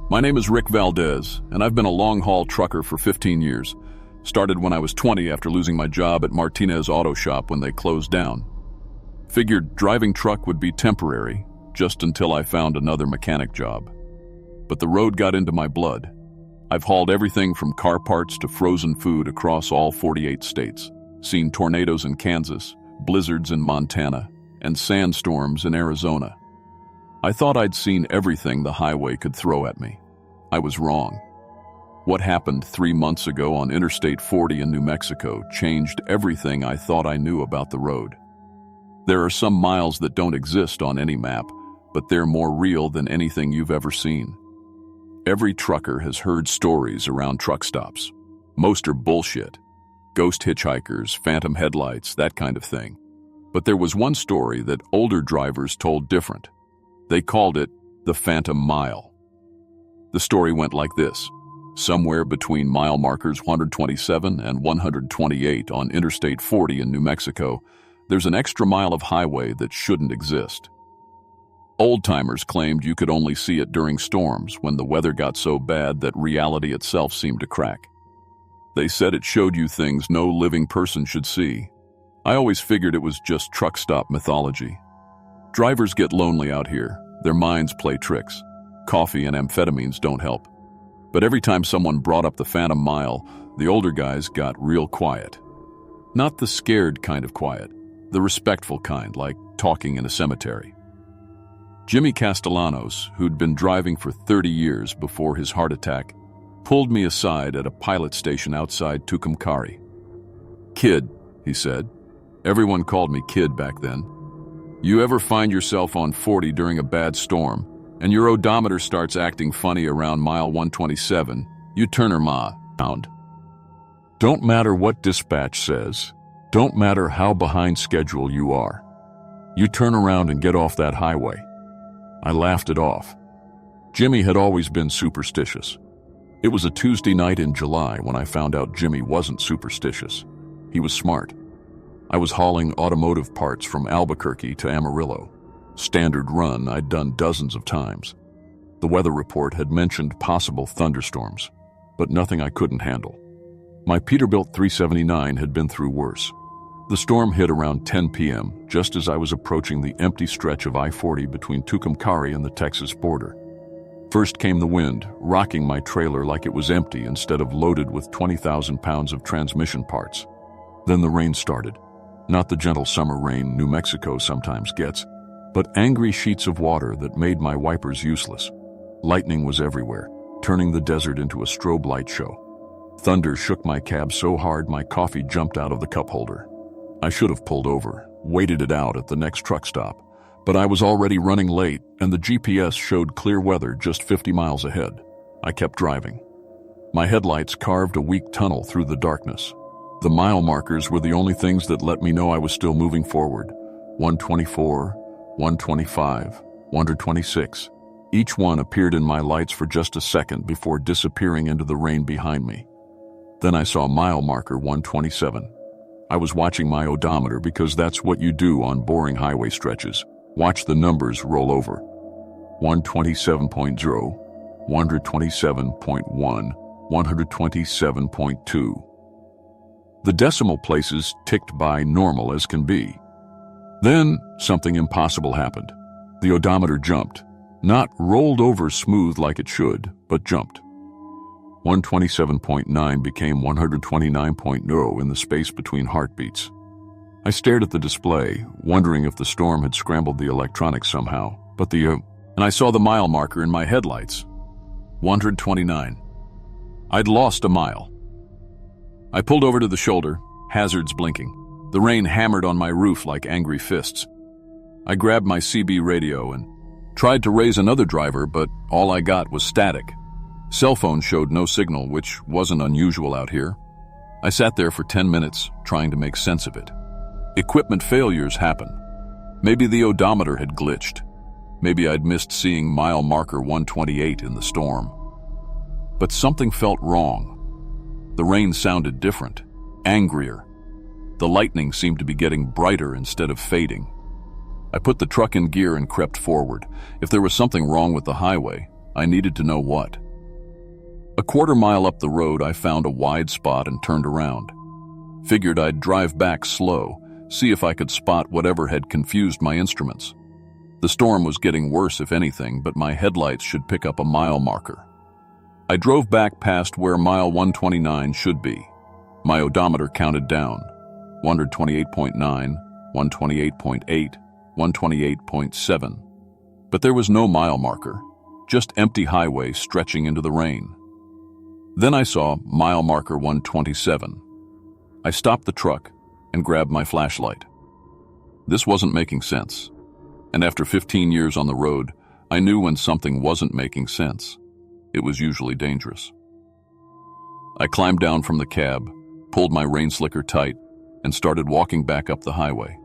My name is Rick Valdez, and I've been a long-haul trucker for 15 years. Started when I was 20 after losing my job at Martinez Auto Shop when they closed down. Figured driving truck would be temporary, just until I found another mechanic job. But the road got into my blood. I've hauled everything from car parts to frozen food across all 48 states, seen tornadoes in Kansas, blizzards in Montana, and sandstorms in Arizona. I thought I'd seen everything the highway could throw at me. I was wrong. What happened 3 months ago on Interstate 40 in New Mexico changed everything I thought I knew about the road. There are some miles that don't exist on any map, but they're more real than anything you've ever seen. Every trucker has heard stories around truck stops. Most are bullshit. Ghost hitchhikers, phantom headlights, that kind of thing. But there was one story that older drivers told different. They called it the Phantom Mile. The story went like this. Somewhere between mile markers 127 and 128 on Interstate 40 in New Mexico, there's an extra mile of highway that shouldn't exist. Old-timers claimed you could only see it during storms when the weather got so bad that reality itself seemed to crack. They said it showed you things no living person should see. I always figured it was just truck stop mythology. Drivers get lonely out here. Their minds play tricks. Coffee and amphetamines don't help. But every time someone brought up the Phantom Mile, the older guys got real quiet. Not the scared kind of quiet, the respectful kind, like talking in a cemetery. Jimmy Castellanos, who'd been driving for 30 years before his heart attack, pulled me aside at a pilot station outside Tucumcari. "Kid," he said. Everyone called me Kid back then. "You ever find yourself on 40 during a bad storm, and your odometer starts acting funny around mile 127, you turn around. Don't matter what dispatch says, don't matter how behind schedule you are. You turn around and get off that highway." I laughed it off. Jimmy had always been superstitious. It was a Tuesday night in July when I found out Jimmy wasn't superstitious. He was smart. I was hauling automotive parts from Albuquerque to Amarillo. Standard run I'd done dozens of times. The weather report had mentioned possible thunderstorms, but nothing I couldn't handle. My Peterbilt 379 had been through worse. The storm hit around 10 p.m., just as I was approaching the empty stretch of I-40 between Tucumcari and the Texas border. First came the wind, rocking my trailer like it was empty instead of loaded with 20,000 pounds of transmission parts. Then the rain started. Not the gentle summer rain New Mexico sometimes gets, but angry sheets of water that made my wipers useless. Lightning was everywhere, turning the desert into a strobe light show. Thunder shook my cab so hard my coffee jumped out of the cup holder. I should have pulled over, waited it out at the next truck stop, but I was already running late and the GPS showed clear weather just 50 miles ahead. I kept driving. My headlights carved a weak tunnel through the darkness. The mile markers were the only things that let me know I was still moving forward. 124, 125, 126. Each one appeared in my lights for just a second before disappearing into the rain behind me. Then I saw mile marker 127. I was watching my odometer because that's what you do on boring highway stretches. Watch the numbers roll over. 127.0, 127.1, 127.2. The decimal places ticked by normal as can be. Then something impossible happened. The odometer jumped. Not rolled over smooth like it should, but jumped. 127.9 became 129.0 in the space between heartbeats. I stared at the display, wondering if the storm had scrambled the electronics somehow, and I saw the mile marker in my headlights. 129. I'd lost a mile. I pulled over to the shoulder, hazards blinking. The rain hammered on my roof like angry fists. I grabbed my CB radio and tried to raise another driver, but all I got was static. Cell phone showed no signal, which wasn't unusual out here. I sat there for 10 minutes, trying to make sense of it. Equipment failures happen. Maybe the odometer had glitched. Maybe I'd missed seeing mile marker 128 in the storm. But something felt wrong. The rain sounded different, angrier. The lightning seemed to be getting brighter instead of fading. I put the truck in gear and crept forward. If there was something wrong with the highway, I needed to know what. A quarter mile up the road, I found a wide spot and turned around. Figured I'd drive back slow, see if I could spot whatever had confused my instruments. The storm was getting worse, if anything, but my headlights should pick up a mile marker. I drove back past where mile 129 should be. My odometer counted down. 128.9, 128.8, 128.7. But there was no mile marker, just empty highway stretching into the rain. Then I saw mile marker 127. I stopped the truck and grabbed my flashlight. This wasn't making sense. And after 15 years on the road, I knew when something wasn't making sense. It was usually dangerous. I climbed down from the cab, pulled my rain slicker tight, and started walking back up the highway.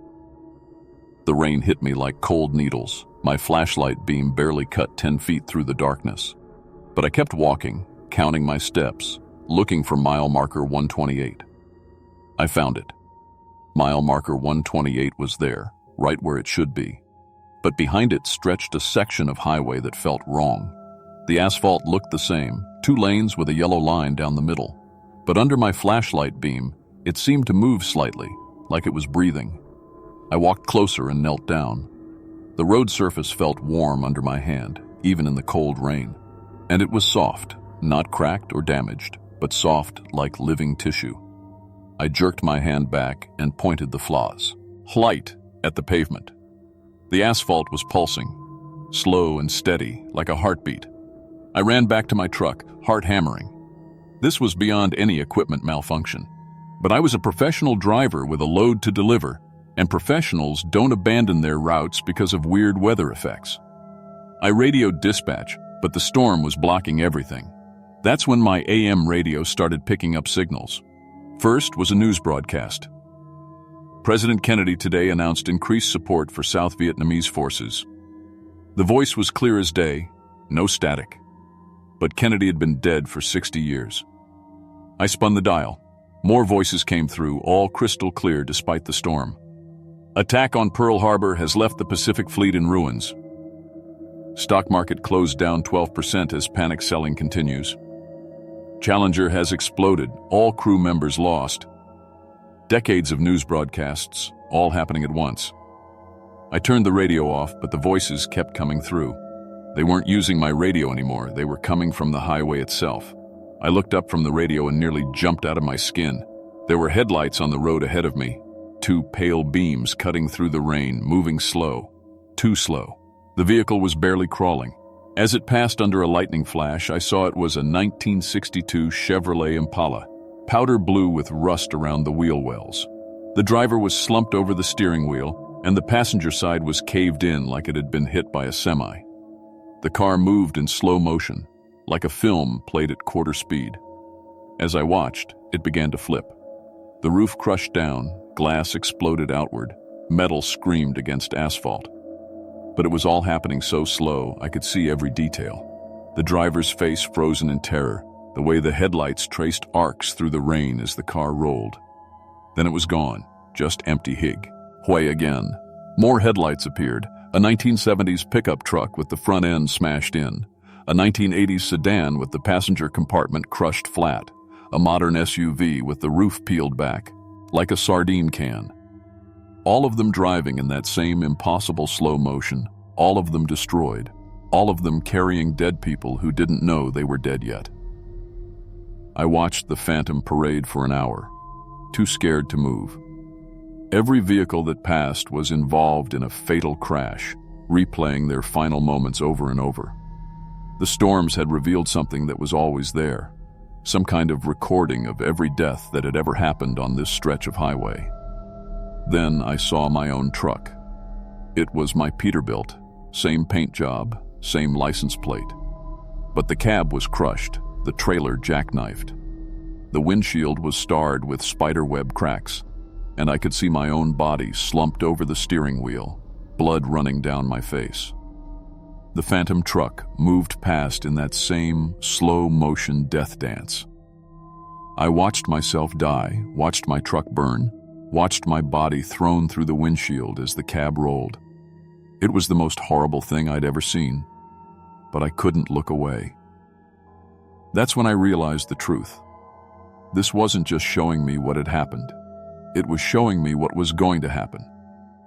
The rain hit me like cold needles. My flashlight beam barely cut 10 feet through the darkness. But I kept walking, counting my steps, looking for mile marker 128. I found it. Mile marker 128 was there, right where it should be. But behind it stretched a section of highway that felt wrong. The asphalt looked the same, 2 lanes with a yellow line down the middle. But under my flashlight beam, it seemed to move slightly, like it was breathing. I walked closer and knelt down. The road surface felt warm under my hand, even in the cold rain. And it was soft, not cracked or damaged, but soft like living tissue. I jerked my hand back and pointed the flaws. Light at the pavement. The asphalt was pulsing, slow and steady, like a heartbeat. I ran back to my truck, heart hammering. This was beyond any equipment malfunction. But I was a professional driver with a load to deliver, and professionals don't abandon their routes because of weird weather effects. I radioed dispatch, but the storm was blocking everything. That's when my AM radio started picking up signals. First was a news broadcast. President Kennedy today announced increased support for South Vietnamese forces. The voice was clear as day, no static. But Kennedy had been dead for 60 years. I spun the dial. More voices came through, all crystal clear despite the storm. Attack on Pearl Harbor has left the Pacific Fleet in ruins. Stock market closed down 12% as panic selling continues. Challenger has exploded, all crew members lost. Decades of news broadcasts, all happening at once. I turned the radio off, but the voices kept coming through. They weren't using my radio anymore, they were coming from the highway itself. I looked up from the radio and nearly jumped out of my skin. There were headlights on the road ahead of me. 2 pale beams cutting through the rain, moving slow. Too slow. The vehicle was barely crawling. As it passed under a lightning flash, I saw it was a 1962 Chevrolet Impala, powder blue with rust around the wheel wells. The driver was slumped over the steering wheel, and the passenger side was caved in like it had been hit by a semi. The car moved in slow motion, like a film played at quarter speed. As I watched, it began to flip. The roof crushed down, glass exploded outward, metal screamed against asphalt. But it was all happening so slow, I could see every detail. The driver's face frozen in terror, the way the headlights traced arcs through the rain as the car rolled. Then it was gone, just empty hig. Way again. More headlights appeared, a 1970s pickup truck with the front end smashed in, a 1980s sedan with the passenger compartment crushed flat, a modern SUV with the roof peeled back, like a sardine can. All of them driving in that same impossible slow motion, all of them destroyed, all of them carrying dead people who didn't know they were dead yet. I watched the phantom parade for an hour, too scared to move. Every vehicle that passed was involved in a fatal crash, replaying their final moments over and over. The storms had revealed something that was always there, some kind of recording of every death that had ever happened on this stretch of highway. Then I saw my own truck. It was my Peterbilt, same paint job, same license plate. But the cab was crushed, the trailer jackknifed. The windshield was starred with spiderweb cracks, and I could see my own body slumped over the steering wheel, blood running down my face. The phantom truck moved past in that same slow-motion death dance. I watched myself die, watched my truck burn, watched my body thrown through the windshield as the cab rolled. It was the most horrible thing I'd ever seen, but I couldn't look away. That's when I realized the truth. This wasn't just showing me what had happened. It was showing me what was going to happen.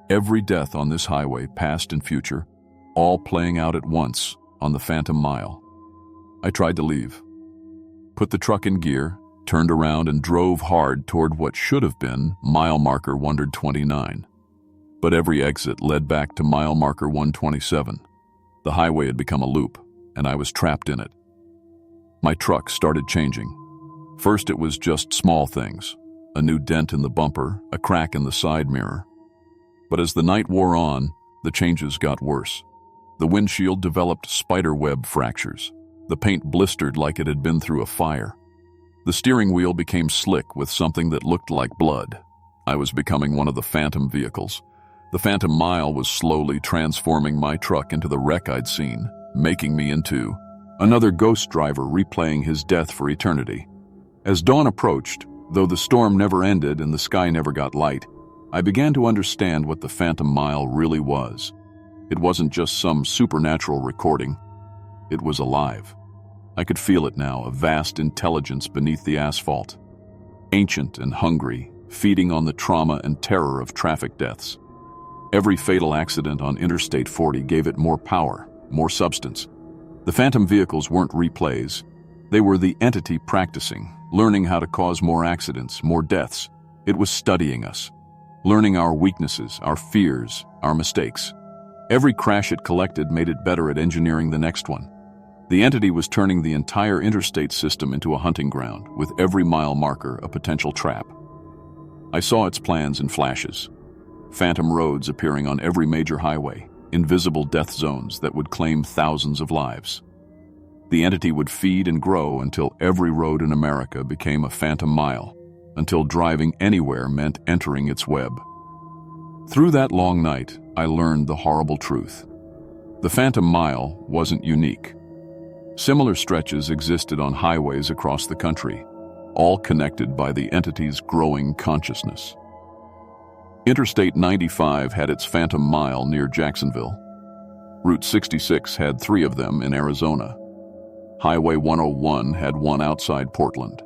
Every death on this highway, past and future, all playing out at once on the Phantom Mile. I tried to leave. put the truck in gear, turned around and drove hard toward what should have been mile marker 129. But every exit led back to mile marker 127. The highway had become a loop, and I was trapped in it. My truck started changing. First it was just small things, a new dent in the bumper, a crack in the side mirror. But as the night wore on, the changes got worse. The windshield developed spiderweb fractures. The paint blistered like it had been through a fire. The steering wheel became slick with something that looked like blood. I was becoming one of the phantom vehicles. The phantom mile was slowly transforming my truck into the wreck I'd seen, making me into another ghost driver replaying his death for eternity. As dawn approached, though the storm never ended and the sky never got light, I began to understand what the phantom mile really was. It wasn't just some supernatural recording. It was alive. I could feel it now, a vast intelligence beneath the asphalt. Ancient and hungry, feeding on the trauma and terror of traffic deaths. Every fatal accident on Interstate 40 gave it more power, more substance. The phantom vehicles weren't replays. They were the entity practicing, learning how to cause more accidents, more deaths. It was studying us, learning our weaknesses, our fears, our mistakes. Every crash it collected made it better at engineering the next one. The entity was turning the entire interstate system into a hunting ground, with every mile marker a potential trap. I saw its plans in flashes. Phantom roads appearing on every major highway, invisible death zones that would claim thousands of lives. The entity would feed and grow until every road in America became a phantom mile, until driving anywhere meant entering its web. Through that long night, I learned the horrible truth. The phantom mile wasn't unique. Similar stretches existed on highways across the country, all connected by the entity's growing consciousness. Interstate 95 had its phantom mile near Jacksonville. Route 66 had 3 of them in Arizona. Highway 101 had one outside Portland.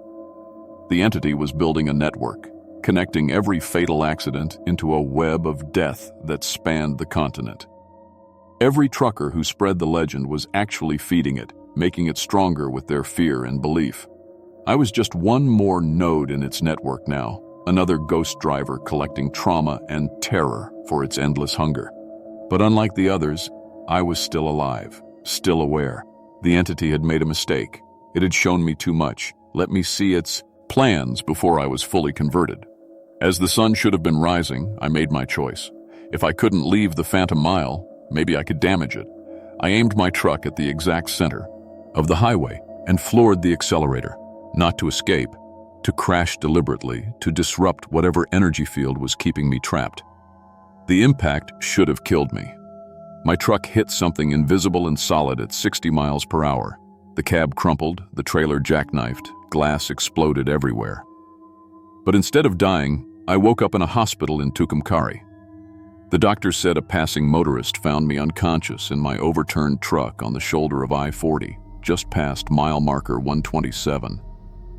The entity was building a network, connecting every fatal accident into a web of death that spanned the continent. Every trucker who spread the legend was actually feeding it, making it stronger with their fear and belief. I was just one more node in its network now, another ghost driver collecting trauma and terror for its endless hunger. But unlike the others, I was still alive, still aware. The entity had made a mistake. It had shown me too much. Let me see its plans before I was fully converted. As the sun should have been rising, I made my choice. If I couldn't leave the phantom mile, maybe I could damage it. I aimed my truck at the exact center of the highway and floored the accelerator, not to escape, to crash deliberately, to disrupt whatever energy field was keeping me trapped. The impact should have killed me. My truck hit something invisible and solid at 60 miles per hour. The cab crumpled, the trailer jackknifed, glass exploded everywhere. But instead of dying, I woke up in a hospital in Tucumcari. The doctor said a passing motorist found me unconscious in my overturned truck on the shoulder of I-40, just past mile marker 127.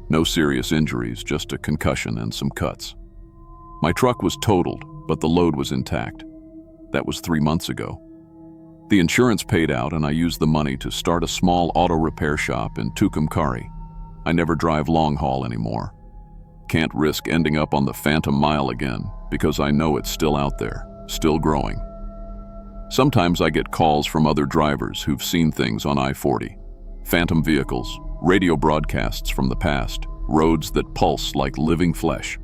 No serious injuries, just a concussion and some cuts. My truck was totaled, but the load was intact. That was 3 months ago. The insurance paid out and I used the money to start a small auto repair shop in Tucumcari. I never drive long haul anymore. Can't risk ending up on the phantom mile again because I know it's still out there, still growing. Sometimes I get calls from other drivers who've seen things on I-40. Phantom vehicles, radio broadcasts from the past, roads that pulse like living flesh.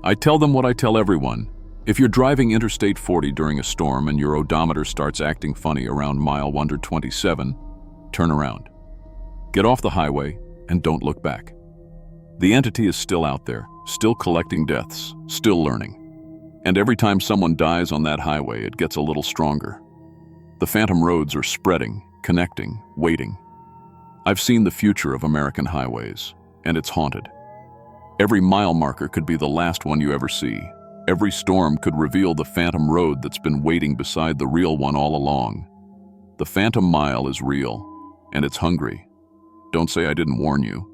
I tell them what I tell everyone. If you're driving Interstate 40 during a storm and your odometer starts acting funny around mile 127, turn around. Get off the highway and don't look back. The entity is still out there, still collecting deaths, still learning. And every time someone dies on that highway, it gets a little stronger. The phantom roads are spreading, connecting, waiting. I've seen the future of American highways, and it's haunted. Every mile marker could be the last one you ever see. Every storm could reveal the phantom road that's been waiting beside the real one all along. The phantom mile is real, and it's hungry. Don't say I didn't warn you.